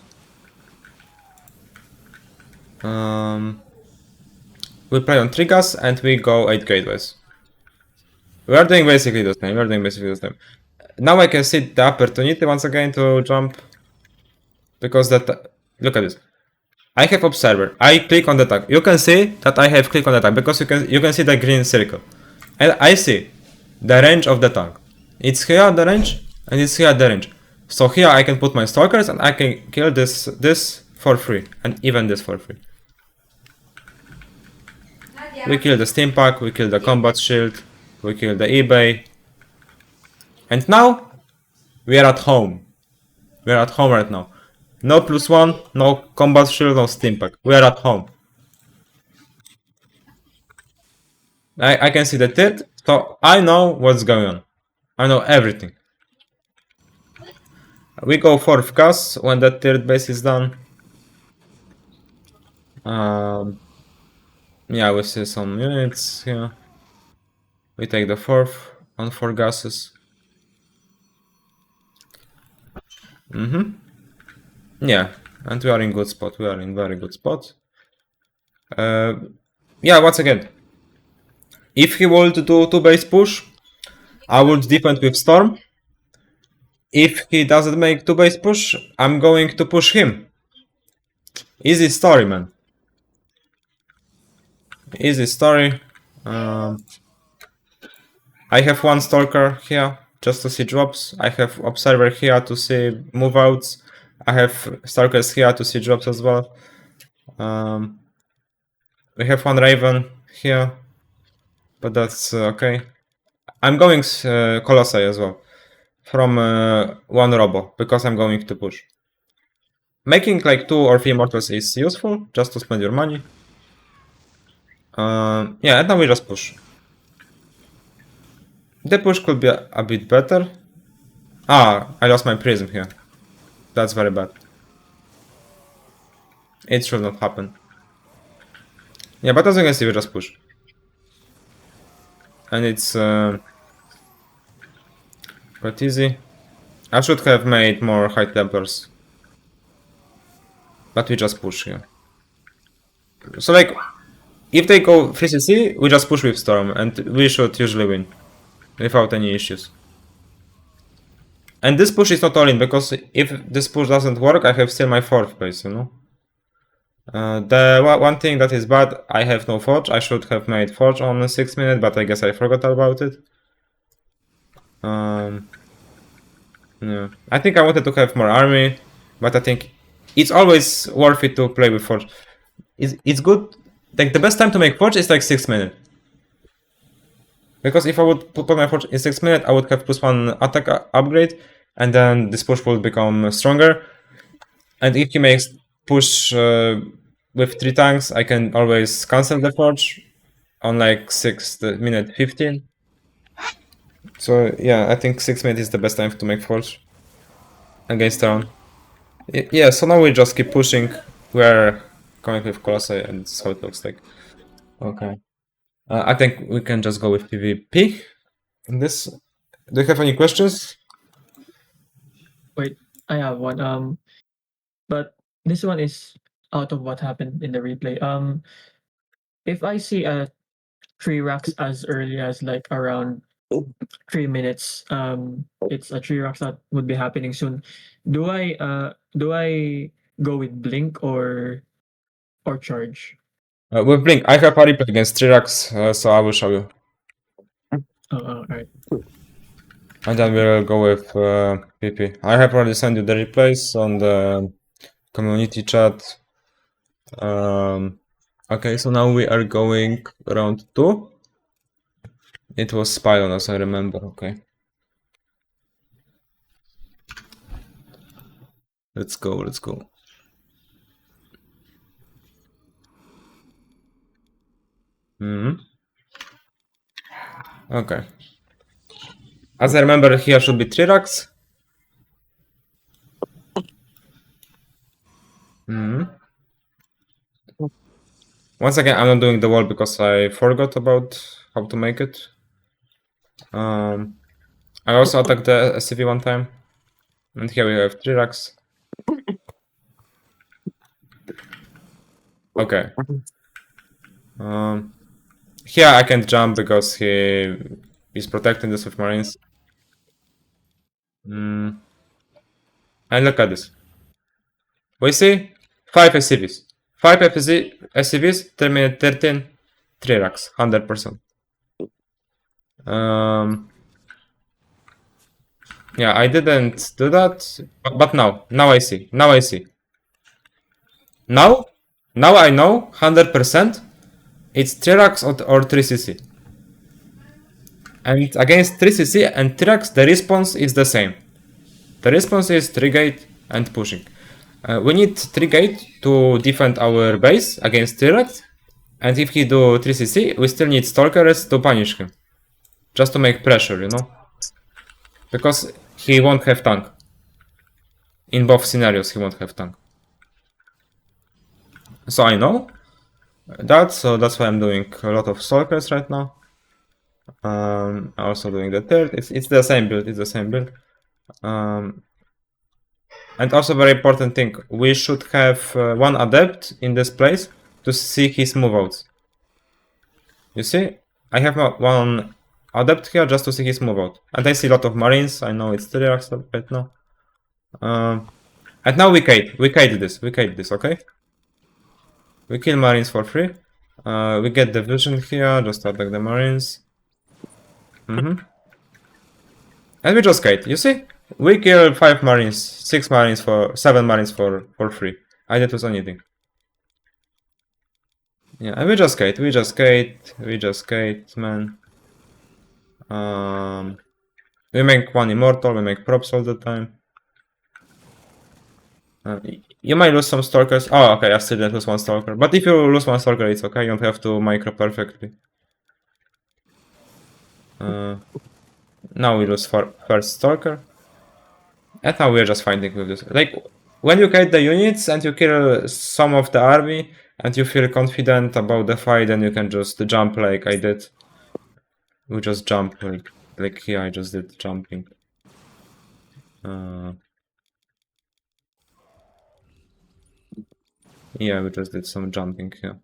We play on 3 gas and we go 8 gateways. We are doing basically the same. Now I can see the opportunity once again to jump. Because look at this. I have observer. I click on the tag. You can see that I have clicked on the tag because you can see the green circle. And I see the range of the tag. It's here the range and it's here the range. So here I can put my stalkers and I can kill this for free and even this for free. We kill the steam pack, we kill the combat shield, we kill the eBay. And now we are at home. We are at home right now. No +1, no combat shield, no steam pack. We are at home. I can see the tilt, so I know what's going on. I know everything. We go 4th gas when that third base is done. Yeah, we see some units here. We take the 4th on 4 gases. Yeah, and we are in good spot. We are in very good spot. Yeah, once again, if he would do 2 base push, I would defend with Storm. If he doesn't make 2 base push, I'm going to push him. Easy story, man. Easy story. I have 1 Stalker here just to see drops. I have Observer here to see move outs. I have Stalkers here to see drops as well. We have 1 Raven here, but that's okay. I'm going Colossi as well from 1 Robo because I'm going to push. Making like 2 or 3 mortals is useful just to spend your money. Yeah, and now we just push. The push could be a bit better. Ah, I lost my prism here. That's very bad. It should not happen. Yeah, but as you can see, we just push. And it's quite easy. I should have made more High Templars. But we just push here. So like, if they go 3cc, we just push with Storm, and we should usually win. Without any issues. And this push is not all in, because if this push doesn't work, I have still my 4th base, you know? The one thing that is bad, I have no Forge. I should have made Forge on the 6th minute, but I guess I forgot about it. Yeah. I think I wanted to have more army, but I think it's always worth it to play with Forge. It's good. Like, the best time to make Forge is like 6th minute. Because if I would put my Forge in 6th minute, I would have +1 attack upgrade, and then this push would become stronger. And if he makes push with 3 tanks, I can always cancel the Forge on like 6th minute 15. So yeah, I think 6th minute is the best time to make Forge against Theron. Yeah, so now we just keep pushing. We're going with Colossi, and this is how it looks like. Okay. I think we can just go with PvP in this. Do you have any questions? Wait, I have one. But this one is out of what happened in the replay. If I see a 3 racks as early as like around 3 minutes, it's a 3 racks that would be happening soon. Do I go with blink or charge? With Blink, I have a replay against Trirax, so I will show you. Alright. And then we'll go with PP. I have already sent you the replays on the community chat. Okay, so now we are going round 2. It was Spylon, as I remember, okay. Let's go. Okay. As I remember, here should be 3 racks. Once again, I'm not doing the wall because I forgot about how to make it. I also attacked the SCV one time. And here we have 3 racks. Okay. Here I can't jump because he is protecting this with Marines. And look at this. We see 5 SCVs. 5 SCVs, 3 minute 13, 3 racks, 100%. Yeah, I didn't do that, but now I see. Now I know 100% it's 3 racks or 3cc. And against 3cc and 3 racks, the response is the same. The response is 3 gate and pushing. We need 3 gate to defend our base against 3 racks. And if he do 3cc, we still need stalkers to punish him. Just to make pressure, you know? Because he won't have tank. In both scenarios, he won't have tank. So I know that, so that's why I'm doing a lot of stalkers right now. Also doing the third. It's the same build. It's the same build. And also very important thing, we should have one adept in this place to see his moveouts. You see, I have one adept here just to see his moveout. And I see a lot of marines. I know it's 3 racks right now. And now we kite this, okay? We kill marines for free. We get the vision here, just attack the marines. And we just kite, you see? We kill 5 marines, 6 marines for 7 marines for free. I didn't lose anything. Yeah, and we just kite, man. We make one immortal, we make props all the time. You might lose some stalkers. Oh, okay, I still didn't lose one stalker. But if you lose one stalker, it's okay, you don't have to micro perfectly. Now we lose first stalker. And now we're just fighting with this. Like, when you kite the units and you kill some of the army and you feel confident about the fight, then you can just jump like I did. We just jump like here I just did jumping. Yeah, we just did some jumping here.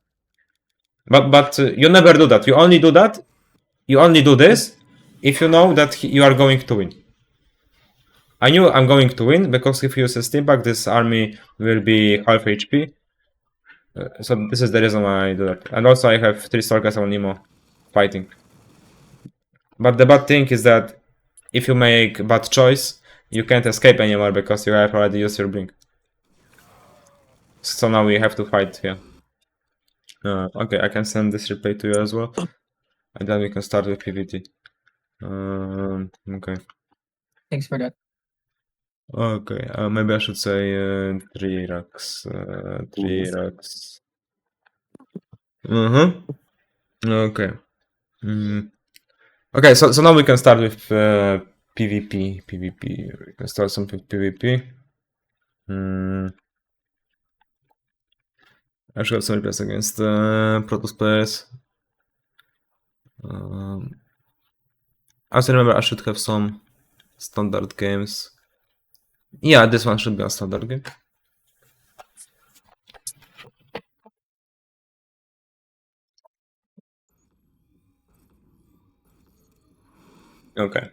But you never do that. You only do that. You only do this if you know that you are going to win. I knew I'm going to win because if you use a steam pack, this army will be half HP. So this is the reason why I do that. And also I have 3 stalkers on Nemo fighting. But the bad thing is that if you make bad choice, you can't escape anymore because you have already used your blink. So now we have to fight here. Okay, I can send this replay to you as well. And then we can start with PvT. Okay. Thanks for that. Okay, maybe I should say 3 racks. 3 racks. Okay. Okay, so now we can start with PvP. We can start some PvP. I should have some replays against Protoss players. I also remember I should have some standard games. Yeah, this one should be a standard game. Okay.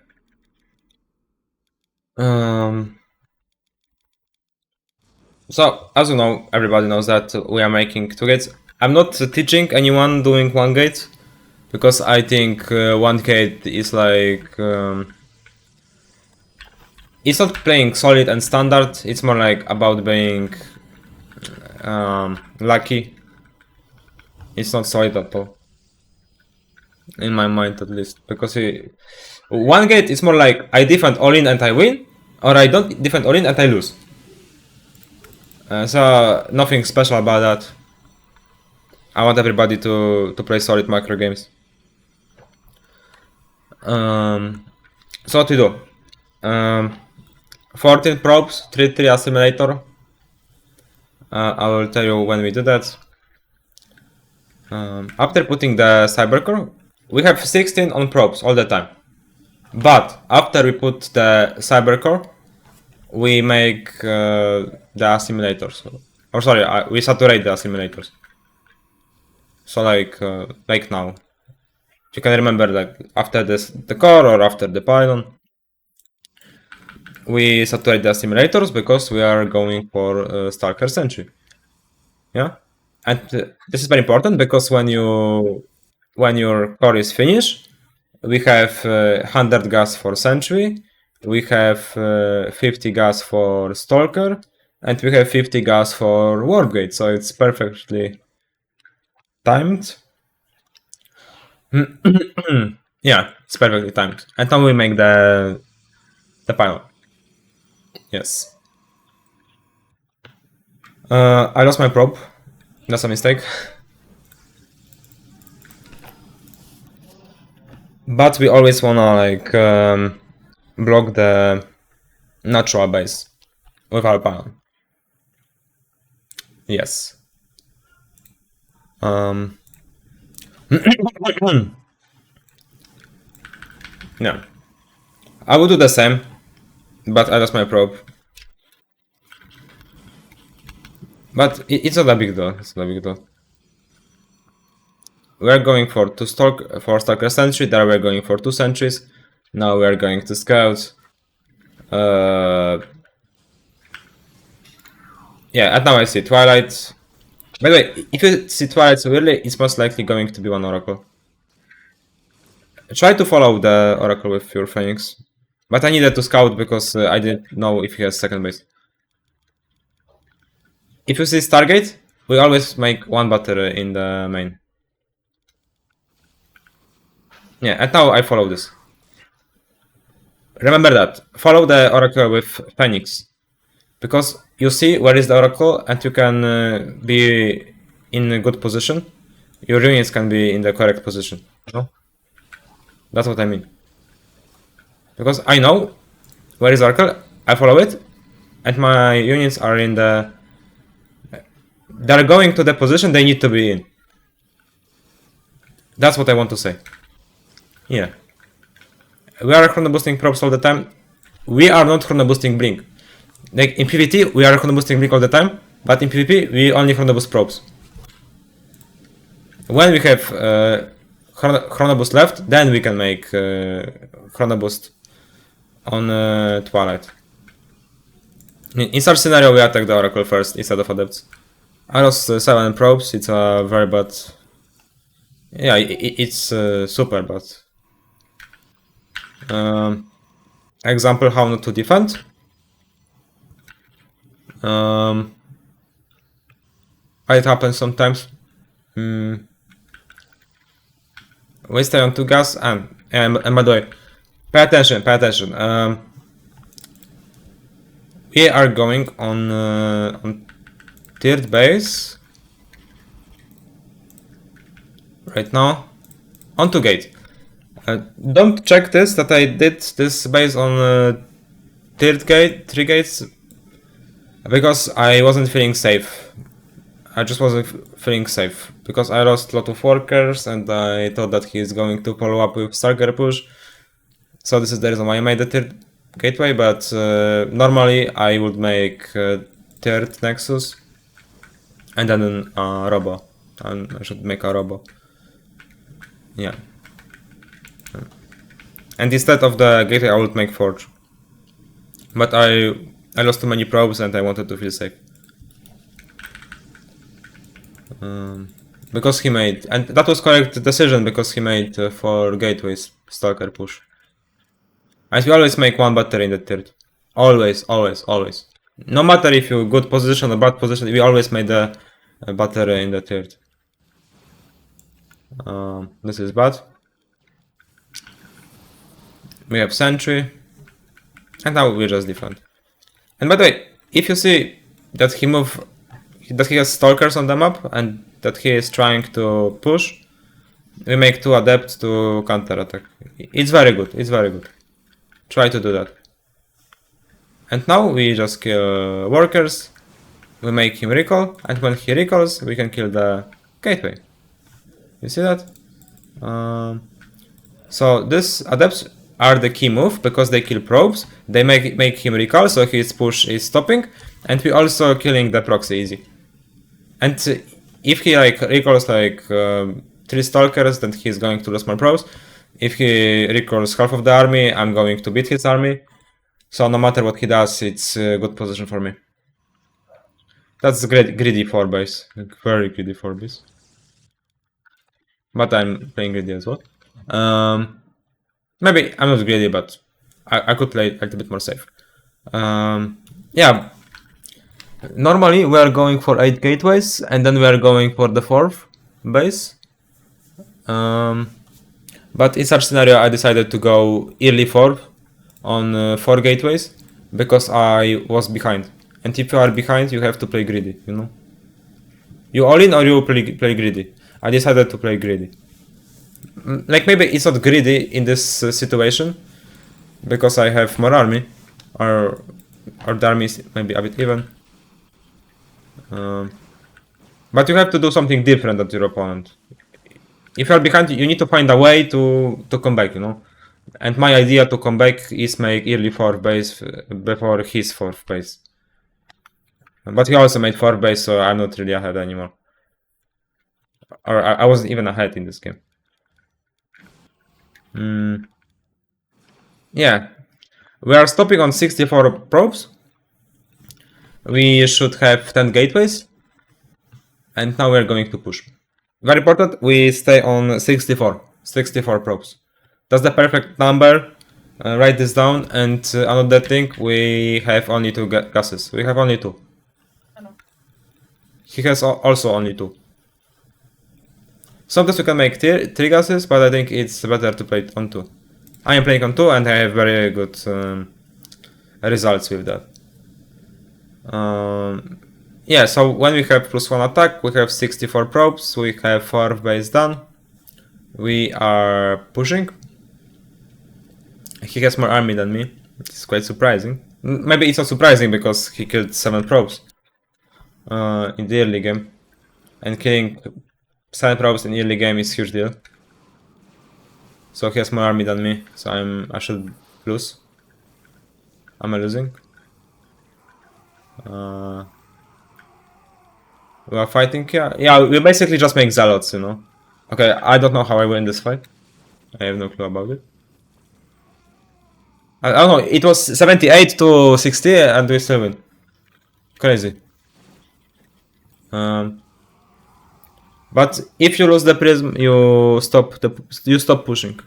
So, as you know, everybody knows that we are making 2 gates. I'm not teaching anyone doing 1 gate, because I think 1 gate is like... it's not playing solid and standard, it's more like about being lucky. It's not solid at all. In my mind at least, because 1 gate is more like I defend all in and I win, or I don't defend all in and I lose. So nothing special about that. I want everybody to play solid micro games. So what we do? 14 probes, 3 assimilator. I will tell you when we do that. After putting the cybercore, we have 16 on probes all the time. But after we put the cybercore, we make the assimilators. Or sorry, we saturate the assimilators. So like now. You can remember that after the core or after the pylon, we saturate the assimilators because we are going for Stalker Sentry. Yeah, and this is very important because when your core is finished, we have 100 gas for Sentry, we have 50 gas for Stalker, and we have 50 gas for Warp Gate. So it's perfectly timed. Yeah, it's perfectly timed. And now we make the pylon. Yes. I lost my probe. That's a mistake. But we always wanna like block the natural base with our pawn. Yes. Yeah. I would do the same, but I lost my probe. But it's not a big deal. It's not a big deal. We're going for stalker sentry. There we're going for 2 sentries. Now we're going to scout. Yeah, and now I see Twilight. By the way, if you see Twilight severely, it's most likely going to be one Oracle. Try to follow the Oracle with your Phoenix. But I needed to scout because I didn't know if he has second base. If you see Stargate, we always make 1 battery in the main. Yeah, and now I follow this. Remember that. Follow the Oracle with Phoenix. Because you see where is the Oracle and you can be in a good position. Your units can be in the correct position. No? That's what I mean. Because I know where is Oracle, I follow it, and my units are in the... They're going to the position they need to be in. That's what I want to say. Yeah. We are chrono boosting probes all the time. We are not chrono boosting blink. Like in PvT, we are chrono boosting blink all the time, but in PvP, we only chrono boost probes. When we have chrono boost left, then we can make chrono boost on Twilight. In such scenario, we attack the Oracle first instead of Adepts. I lost 7 probes. It's a very bad. Yeah, it's super bad. Example how not to defend. It happens sometimes. Waste on 2 gas and by the way, pay attention. We are going on third base right now onto gate. Don't check this that I did this base on third gate, 3 gates, because I wasn't feeling safe. I just wasn't feeling safe because I lost a lot of workers and I thought that he is going to follow up with Stalker push. So this is the reason why I made the third gateway, but normally I would make third Nexus and then Robo. And I should make a Robo. Yeah. And instead of the gateway I would make Forge. But I lost too many probes and I wanted to feel safe. Because he made, and that was correct decision because he made 4 gateways Stalker push. And we always make 1 battery in the third. Always. No matter if you good position or bad position, we always made a battery in the third. This is bad. We have sentry. And now we just defend. And by the way, if you see that he has stalkers on the map and that he is trying to push, we make 2 adepts to counter attack. It's very good. Try to do that. And now we just kill workers, we make him recall, and when he recalls, we can kill the gateway. You see that? So these adepts are the key move because they kill probes, they make him recall, so his push is stopping, and we also killing the proxy easy. And if he like recalls like 3 stalkers, then he's going to lose more probes. If he recalls half of the army, I'm going to beat his army. So no matter what he does, it's a good position for me. That's greedy 4 base, very greedy 4 base. But I'm playing greedy as well. Maybe I'm not greedy, but I could play a little bit more safe. Yeah. Normally we are going for 8 gateways and then we are going for the 4th base. But in such scenario I decided to go early 4th on 4 gateways because I was behind. And if you are behind, you have to play greedy, you know? You all in or you play greedy? I decided to play greedy. Like maybe it's not greedy in this situation because I have more army, or the army is maybe a bit even. But you have to do something different than your opponent. If you are behind, you need to find a way to come back, you know. And my idea to come back is make early 4th base before his 4th base. But he also made 4th base, so I'm not really ahead anymore. Or I wasn't even ahead in this game. Yeah. We are stopping on 64 probes. We should have 10 gateways. And now we are going to push. Very important, we stay on 64 probes. That's the perfect number. Write this down. And another thing, we have only 2 gases. We have only 2. He has also only 2. Sometimes we can make 3 gases, but I think it's better to play on 2. I am playing on 2 and I have very good results with that. Yeah, so when we have +1 attack, we have 64 probes, we have 4th base done. We are pushing. He has more army than me. It's quite surprising. Maybe it's not surprising because he killed 7 probes in the early game. And killing 7 probes in the early game is a huge deal. So he has more army than me, so I should lose. Am I losing? We are fighting here. Yeah, we basically just make zealots, you know. Okay, I don't know how I win this fight. I have no clue about it. I don't know, it was 78 to 60 and we still win. Crazy. But if you lose the prism, you stop pushing.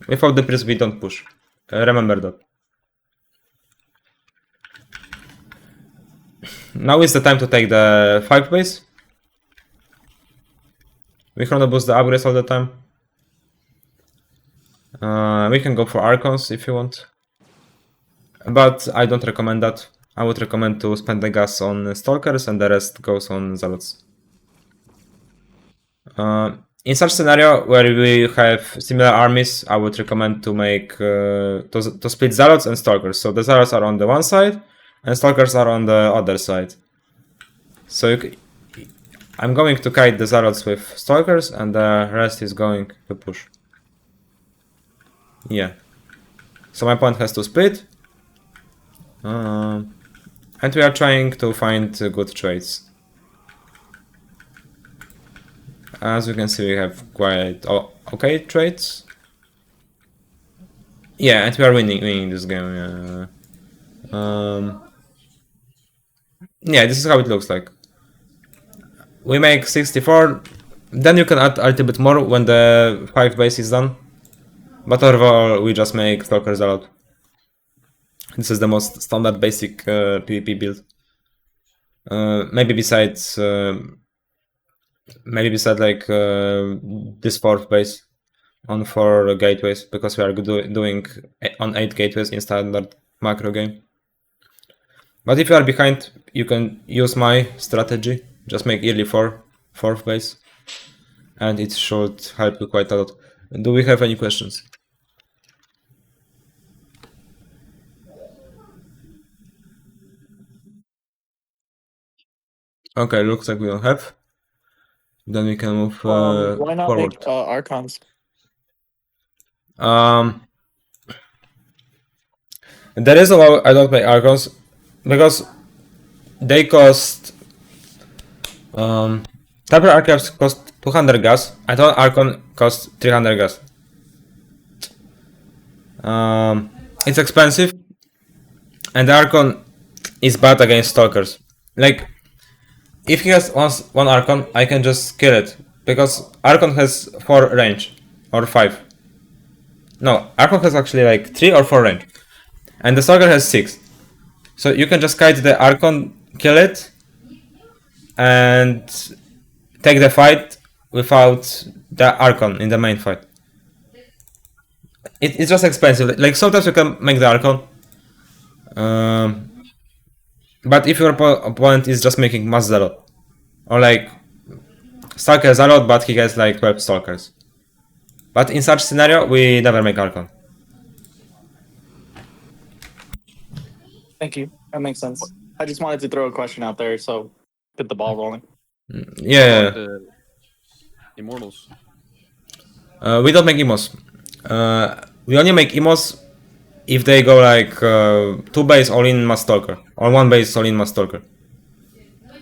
Without the prism, we don't push. Remember that. Now is the time to take the 5 base. We chrono boost the upgrades all the time. We can go for Archons if you want. But I don't recommend that. I would recommend to spend the gas on Stalkers and the rest goes on Zealots. In such scenario where we have similar armies, I would recommend to make to split Zealots and Stalkers. So the Zealots are on the one side and Stalkers are on the other side. So I'm going to kite the Zealots with Stalkers and the rest is going to push. Yeah. So my point has to split. And we are trying to find good trades. As you can see, we have quite okay trades. Yeah, and we are winning this game. Yeah, this is how it looks like. We make 64, then you can add a little bit more when the 5 base is done. But overall, we just make Stalkers a lot. This is the most standard basic PvP build. Maybe besides like this 4th base on 4 gateways, because we are doing on 8 gateways in standard macro game. But if you are behind, you can use my strategy. Just make early 4th base, and it should help you quite a lot. Do we have any questions? Okay, looks like we don't have. Then we can move why not forward. make Archons? There is a lot I don't make Archons because they cost. Temporary Archives cost 200 gas. I thought Archon cost 300 gas. It's expensive, and the Archon is bad against Stalkers. Like, if he has one Archon, I can just kill it, because Archon has 4 range, or 5. No, Archon has actually like 3 or 4 range, and the Stalker has 6. So you can just kite the Archon, kill it, and take the fight without the Archon in the main fight. It's just expensive. Like, sometimes you can make the Archon, but if your opponent is just making mass Zealot, or like Stalker Zealot but he has like 12 Stalkers, But in such scenario, we never make Archon. Thank you. That makes sense. I just wanted to throw a question out there, so get the ball rolling. Yeah. About the Immortals. We don't make emos. We only make emos if they go like 2 base all in Masterclass or 1 base all in Masterclass.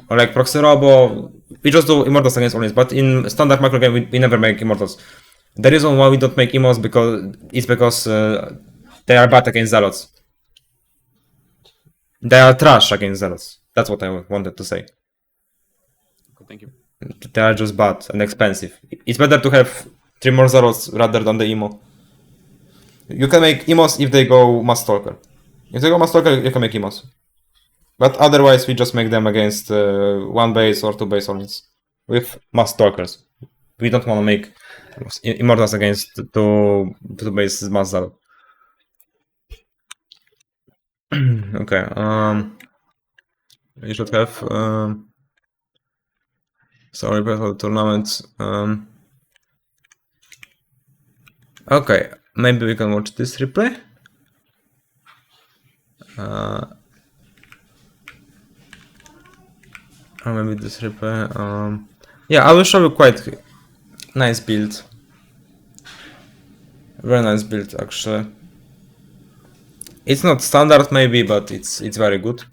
Or like Proxy Robo. We just do Immortals against all-ins, but in standard macro game we never make Immortals. The reason why we don't make emos is because they are bad against Zealots. They are trash against Zealots. That's what I wanted to say. Okay, thank you. They are just bad and expensive. It's better to have 3 more Zealots rather than the emo. You can make emos if they go Masterclass. If they go Masterclass, you can make emos. But otherwise, we just make them against 1 base or 2 base onlys with Masterclass. We don't want to make Immortals against 2 base Mass Zealot. Okay. You should have. Sorry, for the tournaments. Okay, maybe we can watch this replay. Or maybe this replay. Yeah, I will show you quite nice build. Very nice build, actually. It's not standard, maybe, but it's very good.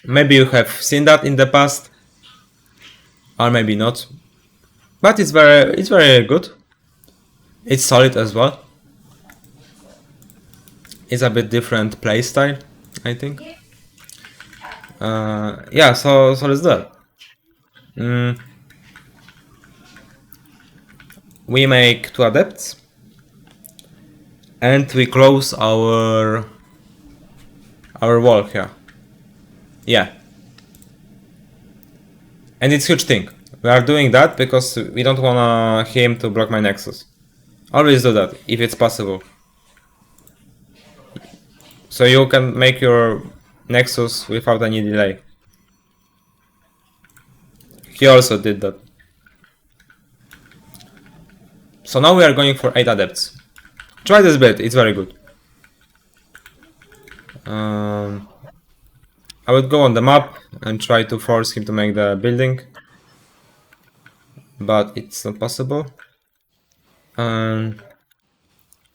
Maybe you have seen that in the past, or maybe not. But it's very good. It's solid as well. It's a bit different playstyle, I think. Yeah, so let's do it. We make 2 adepts, and we close our wall here. Yeah, and it's a huge thing. We are doing that because we don't want him to block my Nexus. Always do that, if it's possible. So you can make your Nexus without any delay. He also did that. So now we are going for 8 adepts. Try this build, it's very good. I would go on the map and try to force him to make the building. But it's not possible.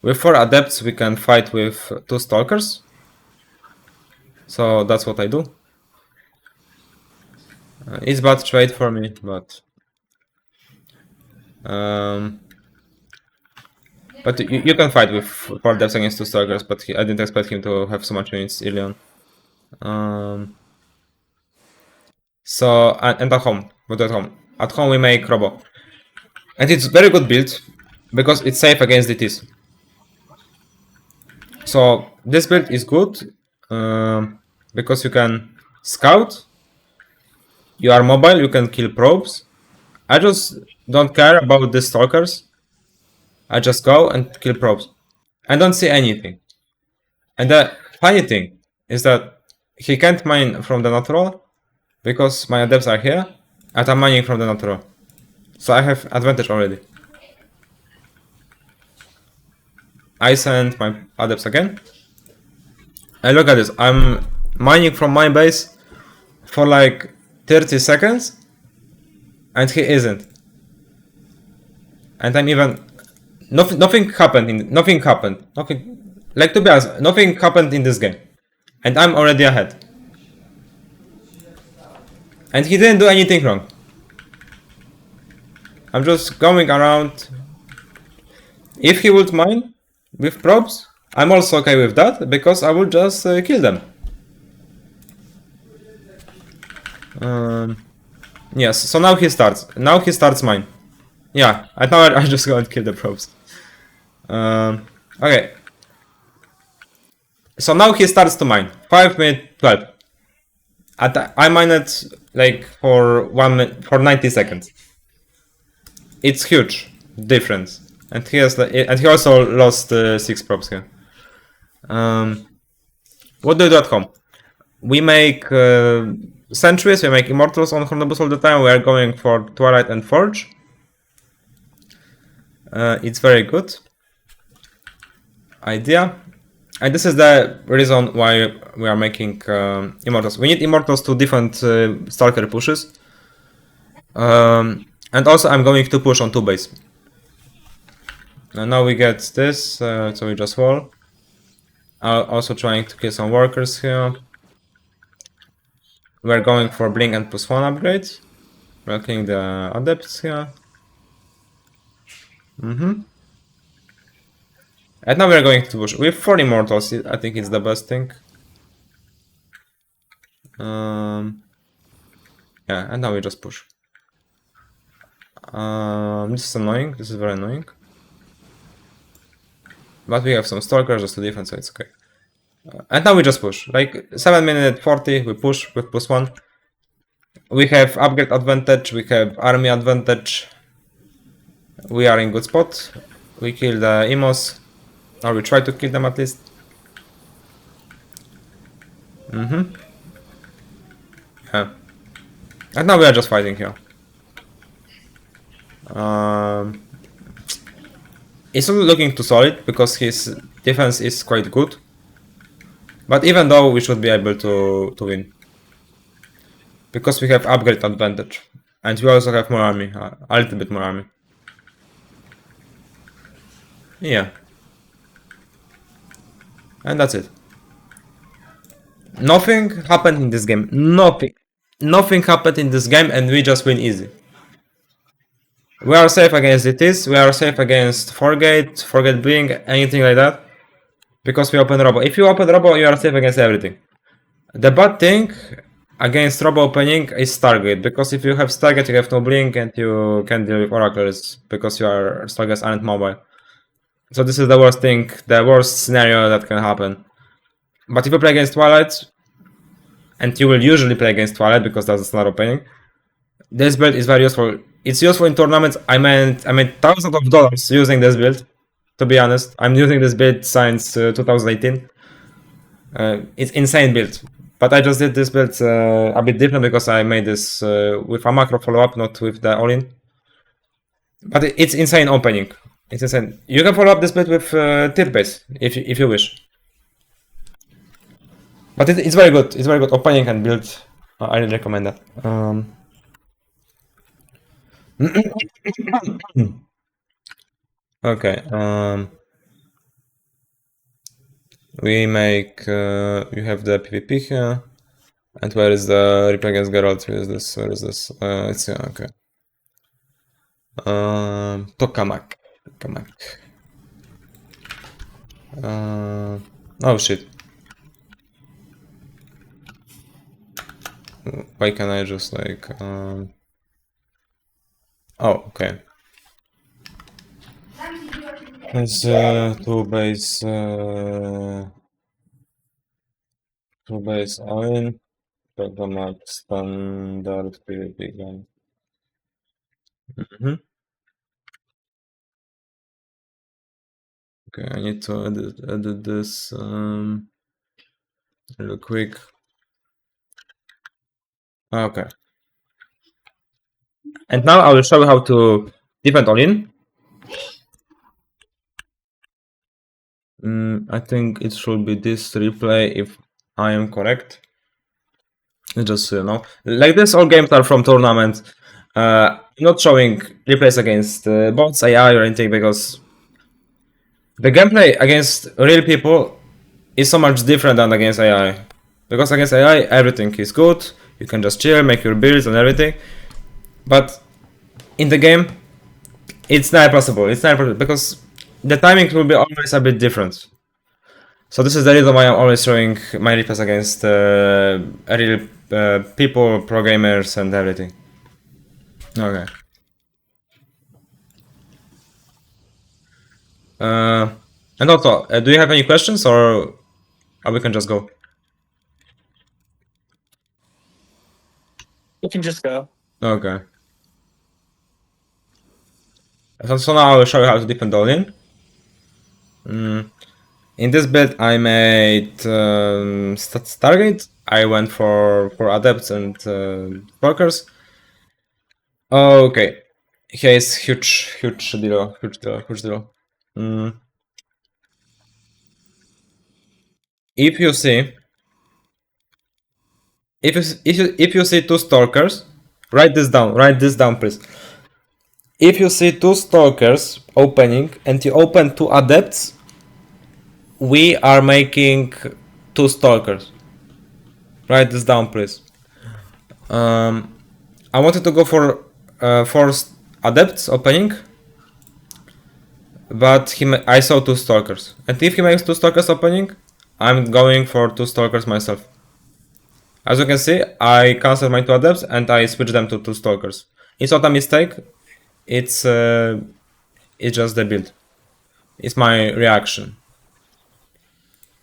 With 4 adepts we can fight with 2 stalkers. So that's what I do. It's bad trade for me, but you can fight with 4 adepts against 2 stalkers, but I didn't expect him to have so much units early on. And at home, what do at home? At home we make Robo. And it's very good build, because it's safe against DTs. So this build is good, because you can scout, you are mobile, you can kill probes. I just don't care about the stalkers. I just go and kill probes. I don't see anything. And the funny thing is that he can't mine from the natural, because my adepts are here, and I'm mining from the natural. So I have advantage already. I send my adepts again. And look at this, I'm mining from my base for like 30 seconds, and he isn't. And I'm even... Nothing happened, like, to be honest, nothing happened in this game. And I'm already ahead. And he didn't do anything wrong. I'm just going around. If he would mine with probes, I'm also okay with that, because I will just kill them. Yes, so now he starts. Now he starts mine. Yeah, I thought I just go and kill the probes. Okay. So now he starts to mine. 5 minutes 12. I mine it like for 90 seconds. It's huge difference. And he also lost 6 probes here. What do you do at home? we make Sentries, we make Immortals on Hornibus all the time. We are going for Twilight and Forge. It's very good idea. And this is the reason why we are making Immortals. We need Immortals to defend Stalker pushes. And also I'm going to push on 2 base. And now we get this, so we just wall. Also trying to kill some workers here. We're going for Blink and +1 upgrade. We're killing the Adepts here. And now we're going to push. With 4 Immortals, I think it's the best thing. Yeah, and now we just push. This is annoying, this is very annoying. But we have some Stalkers just to defend, so it's okay. And now we just push. Like 7 minute 40, we push with +1. We have upgrade advantage, we have army advantage. We are in good spot. We kill the Emos. Or we try to kill them at least. Yeah. And now we are just fighting here. It's not looking too solid because his defense is quite good. But even though we should be able to win. Because we have upgrade advantage. And we also have more army, a little bit more army. Yeah. And that's it. Nothing happened in this game. Nothing happened in this game and we just win easy. We are safe against DTs, we are safe against Forgate Blink, anything like that. Because we open Robo. If you open Robo, you are safe against everything. The bad thing against Robo opening is Stargate. Because if you have Stargate, you have no Blink and you can deal with Oracles. Because your Stargates aren't mobile. So this is the worst thing, the worst scenario that can happen. But if you play against Twilight, and you will usually play against Twilight because that's not opening, this build is very useful. It's useful in tournaments. I made thousands of dollars using this build. To be honest, I'm using this build since 2018. It's insane build, but I just did this build a bit different because I made this with a macro follow-up, not with the all-in. But it's insane opening. It's insane. You can follow up this build with tier base if you wish. But it's very good. It's very good opening and build. I really recommend that. Okay. We make. You have the PvP here. And where is the replay against Geralt? Where is this? Where is this? It's here. Okay. Tokamak. Oh shit. Why can I just like oh, okay. It's 2 base all-in. Tokamak standard PvP gun. Okay, I need to edit this real quick. Okay. And now I will show you how to defend all-in. I think it should be this replay if I am correct. Just so you know. Like this, all games are from tournament. I'm not showing replays against bots, AI or anything because the gameplay against real people is so much different than against AI. Because against AI, everything is good. You can just chill, make your builds and everything. But in the game, it's not possible. It's not possible because the timing will be always a bit different. So this is the reason why I'm always showing my replays against real people, pro gamers and everything. Okay. And also, do you have any questions or we can just go? You can just go. Okay. So now I will show you how to defend all-in. In this build I made Stargate. I went for adepts and workers. Okay, here is huge deal. If you see, if you see two stalkers, write this down, please. If you see two stalkers opening and you open two adepts, we are making two stalkers. Write this down, please. I wanted to go for forced adepts opening, but I saw two stalkers. And if he makes two stalkers opening, I'm going for two stalkers myself. As you can see, I cancelled my two adepts and I switched them to two stalkers. It's not a mistake. It's just the build. It's my reaction.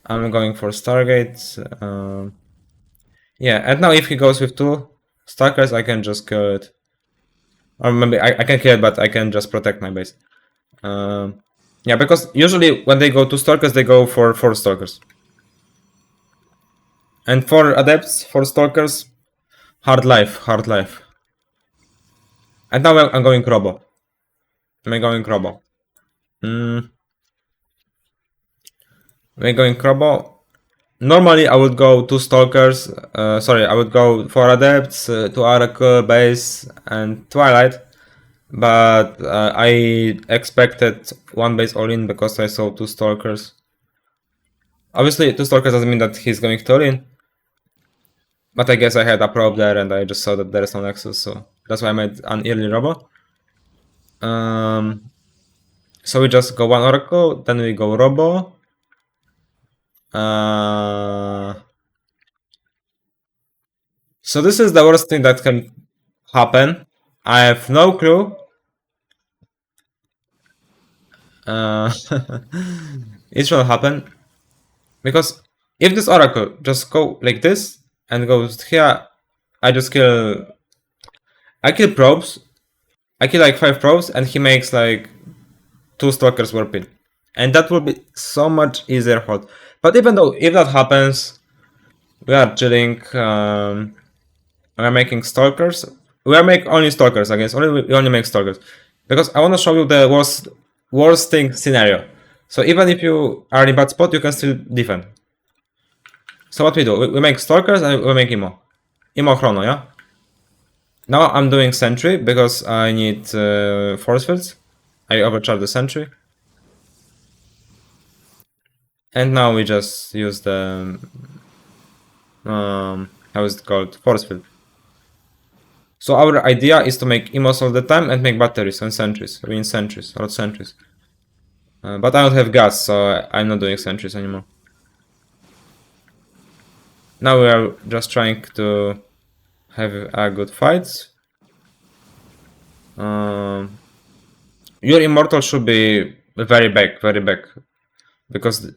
I'm going for Stargate. Yeah, and now if he goes with two stalkers, I can just kill it. Or maybe I can kill it, but I can just protect my base. Yeah, because usually when they go to stalkers, they go for 4 stalkers. And for adepts, for stalkers, hard life. And now I'm going Robo. I'm going Robo. Normally I would go to stalkers, I would go for adepts, to Oracle, base, and Twilight. But I expected one base all-in because I saw two stalkers. Obviously, two stalkers doesn't mean that he's going to all-in. But I guess I had a probe there and I just saw that there is no nexus, so that's why I made an early Robo. So we just go one Oracle, then we go Robo. So this is the worst thing that can happen. I have no clue. It should happen. Because if this Oracle just go like this and goes here, I kill probes. I kill like 5 probes and he makes like 2 stalkers warping. And that will be so much easier hold. But even though if that happens, we are chilling. We are making stalkers. We are making only stalkers, I guess. We only make stalkers. Because I want to show you the worst thing scenario. So even if you are in bad spot, you can still defend. So what we do? We make stalkers and we make Imo. Imo Chrono, yeah? Now I'm doing sentry because I need force fields. I overcharge the sentry. And now we just use the how is it called? Force field. So our idea is to make Imos all the time and make batteries and sentries. I mean sentries, not sentries. But I don't have gas, so I'm not doing sentries anymore. Now we are just trying to have a good fight. Your immortal should be very back. Because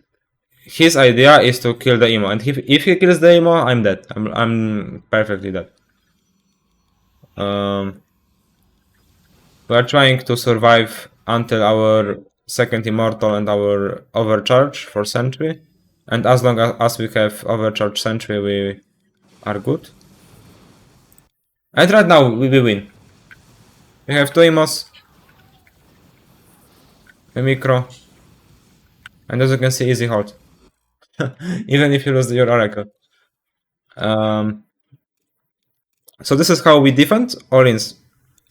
his idea is to kill the Imo, and if he kills the Imo, I'm dead. I'm perfectly dead. We are trying to survive until our second immortal and our overcharge for sentry. And as long as we have overcharge sentry, we are good. And right now we win. We have 2 Imos, a micro, and as you can see, easy hold. Even if you lose your oracle. So this is how we defend all-ins.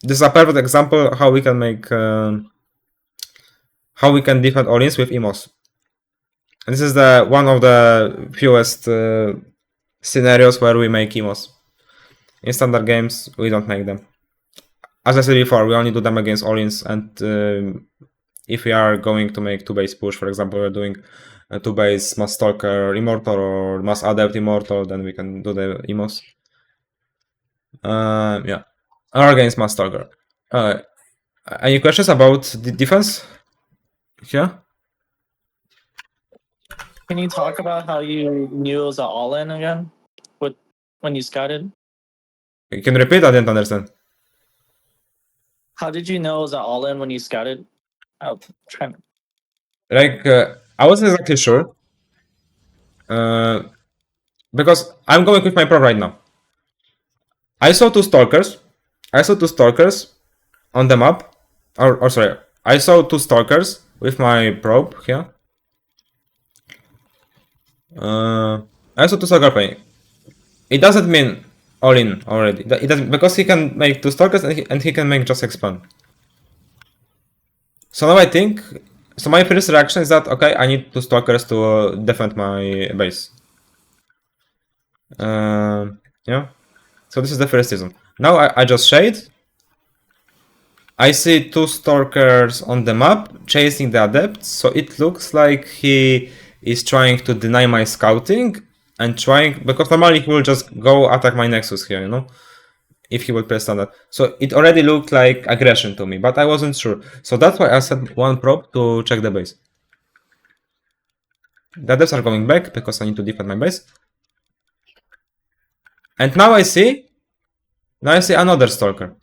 This is a perfect example how we can make how we can defend all-ins with Imos. And this is one of the fewest scenarios where we make Imos. In standard games, we don't make them. As I said before, we only do them against all-ins, and if we are going to make 2-base push, for example, we're doing a 2-base Mass Stalker Immortal or Mass Adept Immortal, then we can do the Imos. Yeah. Or against Mass Stalker. Any questions about the defense? Yeah? Can you talk about how you knew it was an all-in again? When you scouted? You can repeat? I didn't understand. How did you know it was an all-in when you scouted? I'm trying to... Like, I wasn't exactly sure. Because I'm going with my probe right now. I saw two stalkers. On the map. Or sorry, I saw two stalkers with my probe here. I saw two stalkers playing. It doesn't mean all in already. It doesn't, because he can make two stalkers and he can make just expand. So now I think. So my first reaction is that okay, I need two stalkers to defend my base. Yeah. So this is the first reason. Now I just shade. I see two stalkers on the map chasing the adepts, so it looks like he is trying to deny my scouting and trying, because normally he will just go attack my nexus here, you know, if he would press standard. So it already looked like aggression to me, but I wasn't sure. So that's why I set one probe to check the base. The adepts are going back because I need to defend my base. And now I see another stalker.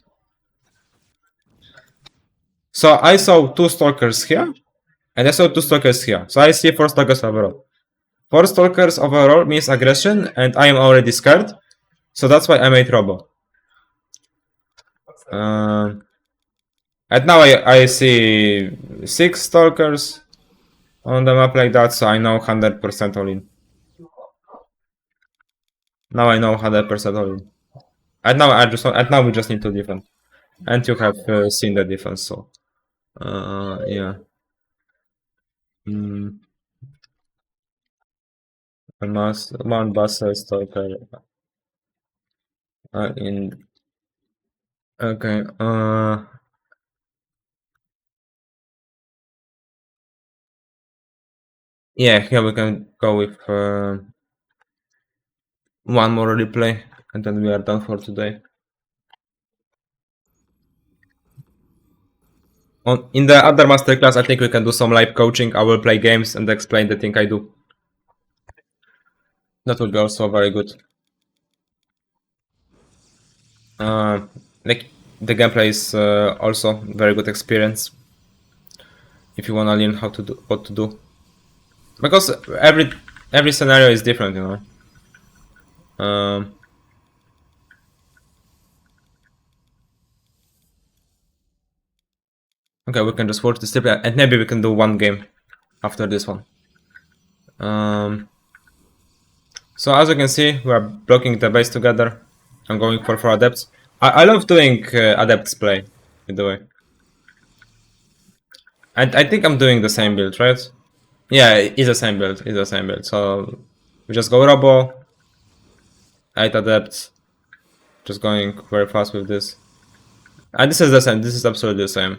So I saw two stalkers here, and I saw two stalkers here. So I see 4 stalkers overall. 4 stalkers overall means aggression, and I am already scared. So that's why I made Robo. And now I see 6 stalkers on the map like that, so I know 100% all in. Now I know 100% all in. And now we just need to defend. And you have seen the defense, so yeah. One Buster stalker in. Okay. Yeah, here we can go with one more replay, and then we are done for today. In the other masterclass, I think we can do some live coaching. I will play games and explain the thing I do. That would be also very good. Like the gameplay is also very good experience. If you wanna learn how to do what to do, because every scenario is different, you know. Okay, we can just watch the strip, and maybe we can do one game after this one. So as you can see, we are blocking the base together. I'm going for 4 adepts. I love doing adepts play, by the way. And I think I'm doing the same build, right? Yeah, it's the same build. So we just go Robo, 8 adepts. Just going very fast with this. And this is the same. This is absolutely the same.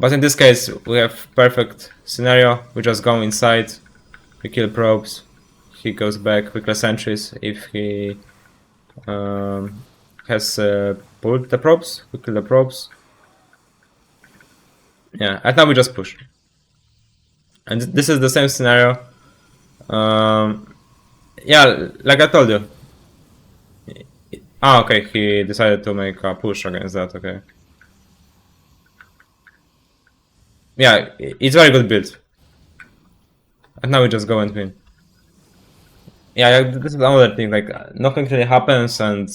But in this case, we have perfect scenario. We just go inside, we kill probes, he goes back, we kill sentries. If he has pulled the probes, we kill the probes. Yeah, and now we just push. And this is the same scenario. Yeah, like I told you. Okay, he decided to make a push against that, okay. Yeah, it's very good build. And now we just go and win. Yeah, this is another thing, like nothing really happens and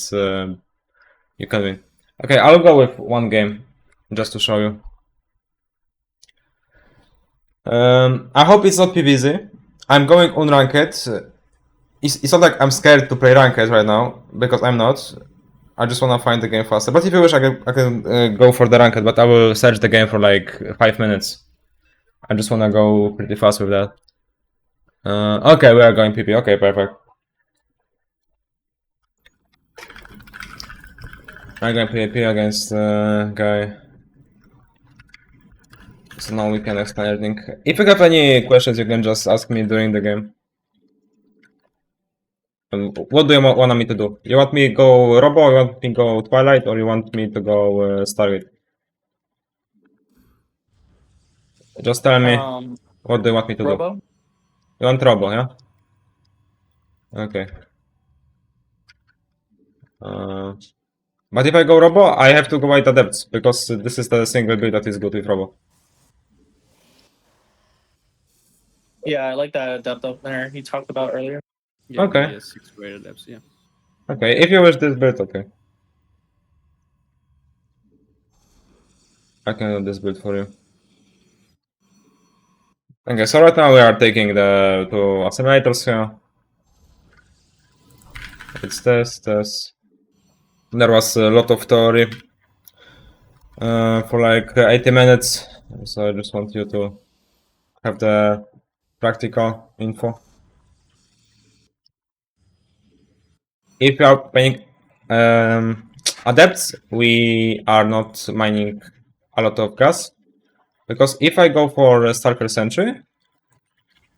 you can win. Okay, I'll go with one game just to show you. I hope it's not PvZ. I'm going unranked. It's not like I'm scared to play ranked right now, because I'm not. I just wanna find the game faster. But if you wish, I can go for the ranked, but I will search the game for like 5 minutes. I just wanna go pretty fast with that. Okay, we are going PP. Okay, perfect. I'm going PvP against guy. So now we can explain everything. If you have any questions, you can just ask me during the game. What do you want me to do? You want me to go Robo, you want me to go Twilight, or you want me to go Stargate? Just tell me, what do you want me to Robo? do? You want Robo, yeah? Okay. But if I go Robo, I have to go White Adepts, because this is the single build that is good with Robo. Yeah, I like that depth opener he talked about earlier. Yeah, Okay. He has 6 great adepts, yeah. Okay, if you wish this build, okay. I can do this build for you. Okay, so right now we are taking the 2 assimilators here. It's this. There was a lot of theory for like 80 minutes, so I just want you to have the practical info. If you are paying adepts, we are not mining a lot of gas, because if I go for a Stalker Sentry,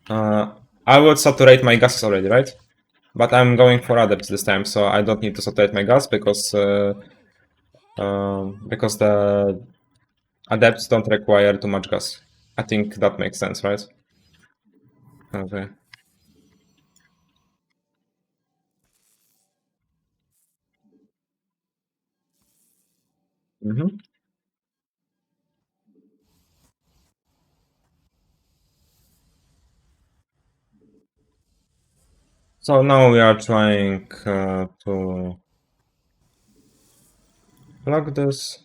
I would saturate my gases already, right? But I'm going for adepts this time, so I don't need to saturate my gas because the adepts don't require too much gas. I think that makes sense, right? Okay. So now we are trying to plug this.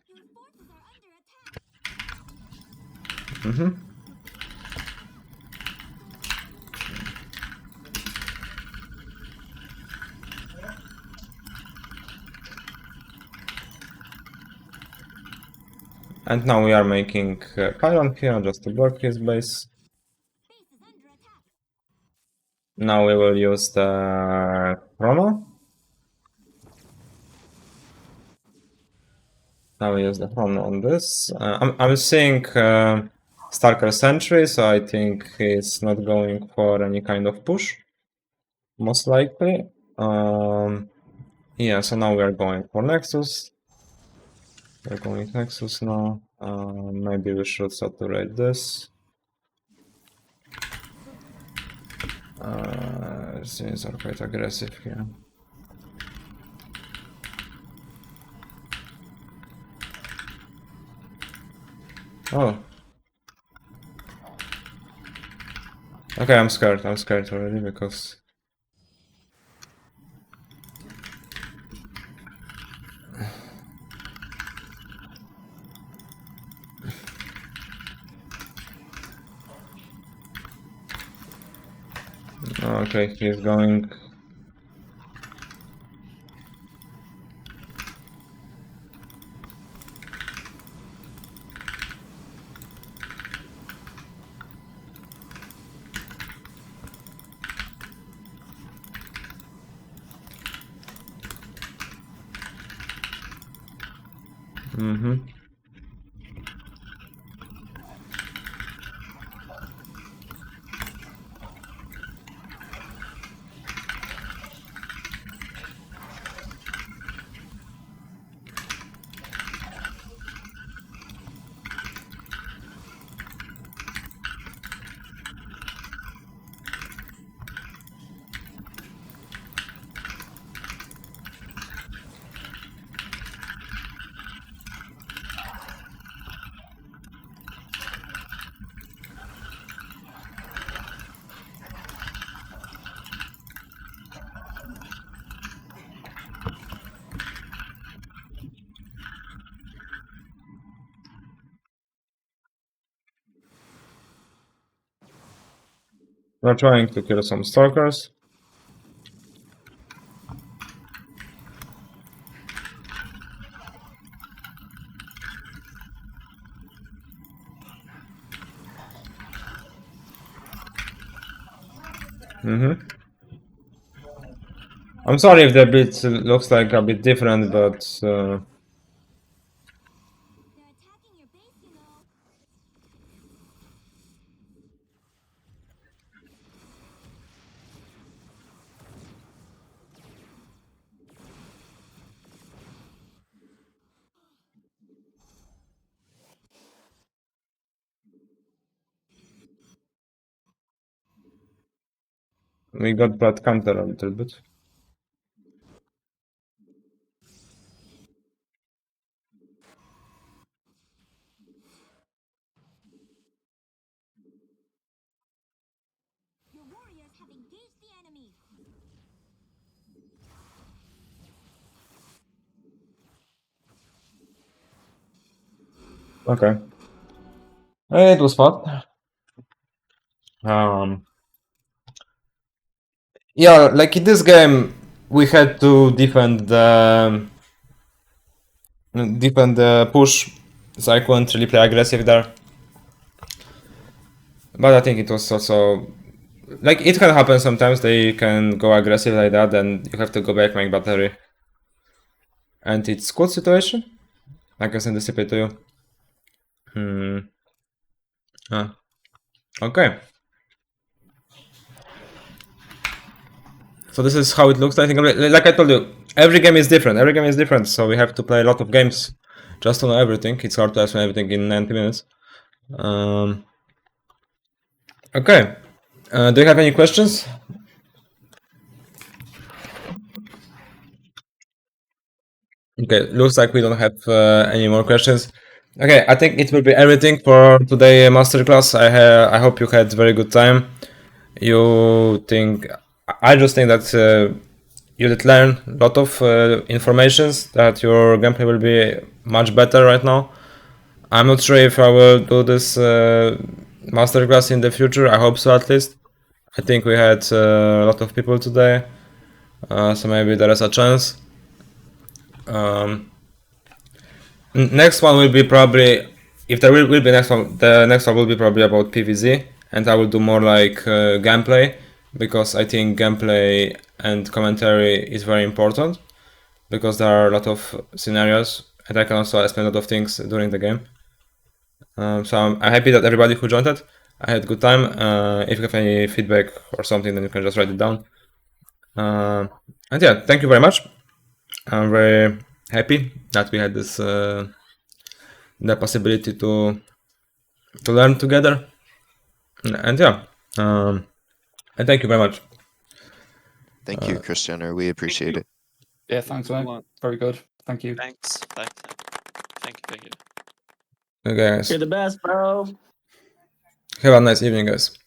And now we are making pylon here just to block his base. Now we will use the chrono. Now we use the chrono on this. I'm seeing Stalker Sentry, so I think he's not going for any kind of push, most likely. Yeah, so now we are going for Nexus. We're going Nexus now. Maybe we should saturate this. Things are quite aggressive here. Oh. Okay, I'm scared already because... Okay, he's going... We're trying to kill some stalkers. I'm sorry if the bit looks like a bit different, but we got bad counter a little bit. Okay. It was fun. Yeah, like in this game, we had to defend the push, so I couldn't really play aggressive there. But I think it was also like it can happen sometimes. They can go aggressive like that, and you have to go back, make battery, and it's good situation. I can anticipate to you. Okay. So this is how it looks. I think, like I told you, every game is different. Every game is different. So we have to play a lot of games just to know everything. It's hard to explain everything in 90 minutes. Okay. Do you have any questions? Okay, looks like we don't have any more questions. Okay, I think it will be everything for today masterclass. I hope you had very good time. I just think that you did learn a lot of informations, that your gameplay will be much better right now. I'm not sure if I will do this masterclass in the future. I hope so, at least. I think we had a lot of people today, so maybe there is a chance. Next one will be probably, if there will be next one, the next one will be probably about PvZ, and I will do more like gameplay, because I think gameplay and commentary is very important, because there are a lot of scenarios, and I can also explain a lot of things during the game. So I'm happy that everybody who joined it, I had a good time. If you have any feedback or something, then you can just write it down. And yeah, thank you very much. I'm very happy that we had this the possibility to learn together. And yeah, and thank you very much. Thank you, Krystianer. We appreciate it. Yeah, thanks, mate. Very good. Thank you. Thanks. Thank you. Okay, guys. You're the best, bro. Have a nice evening, guys.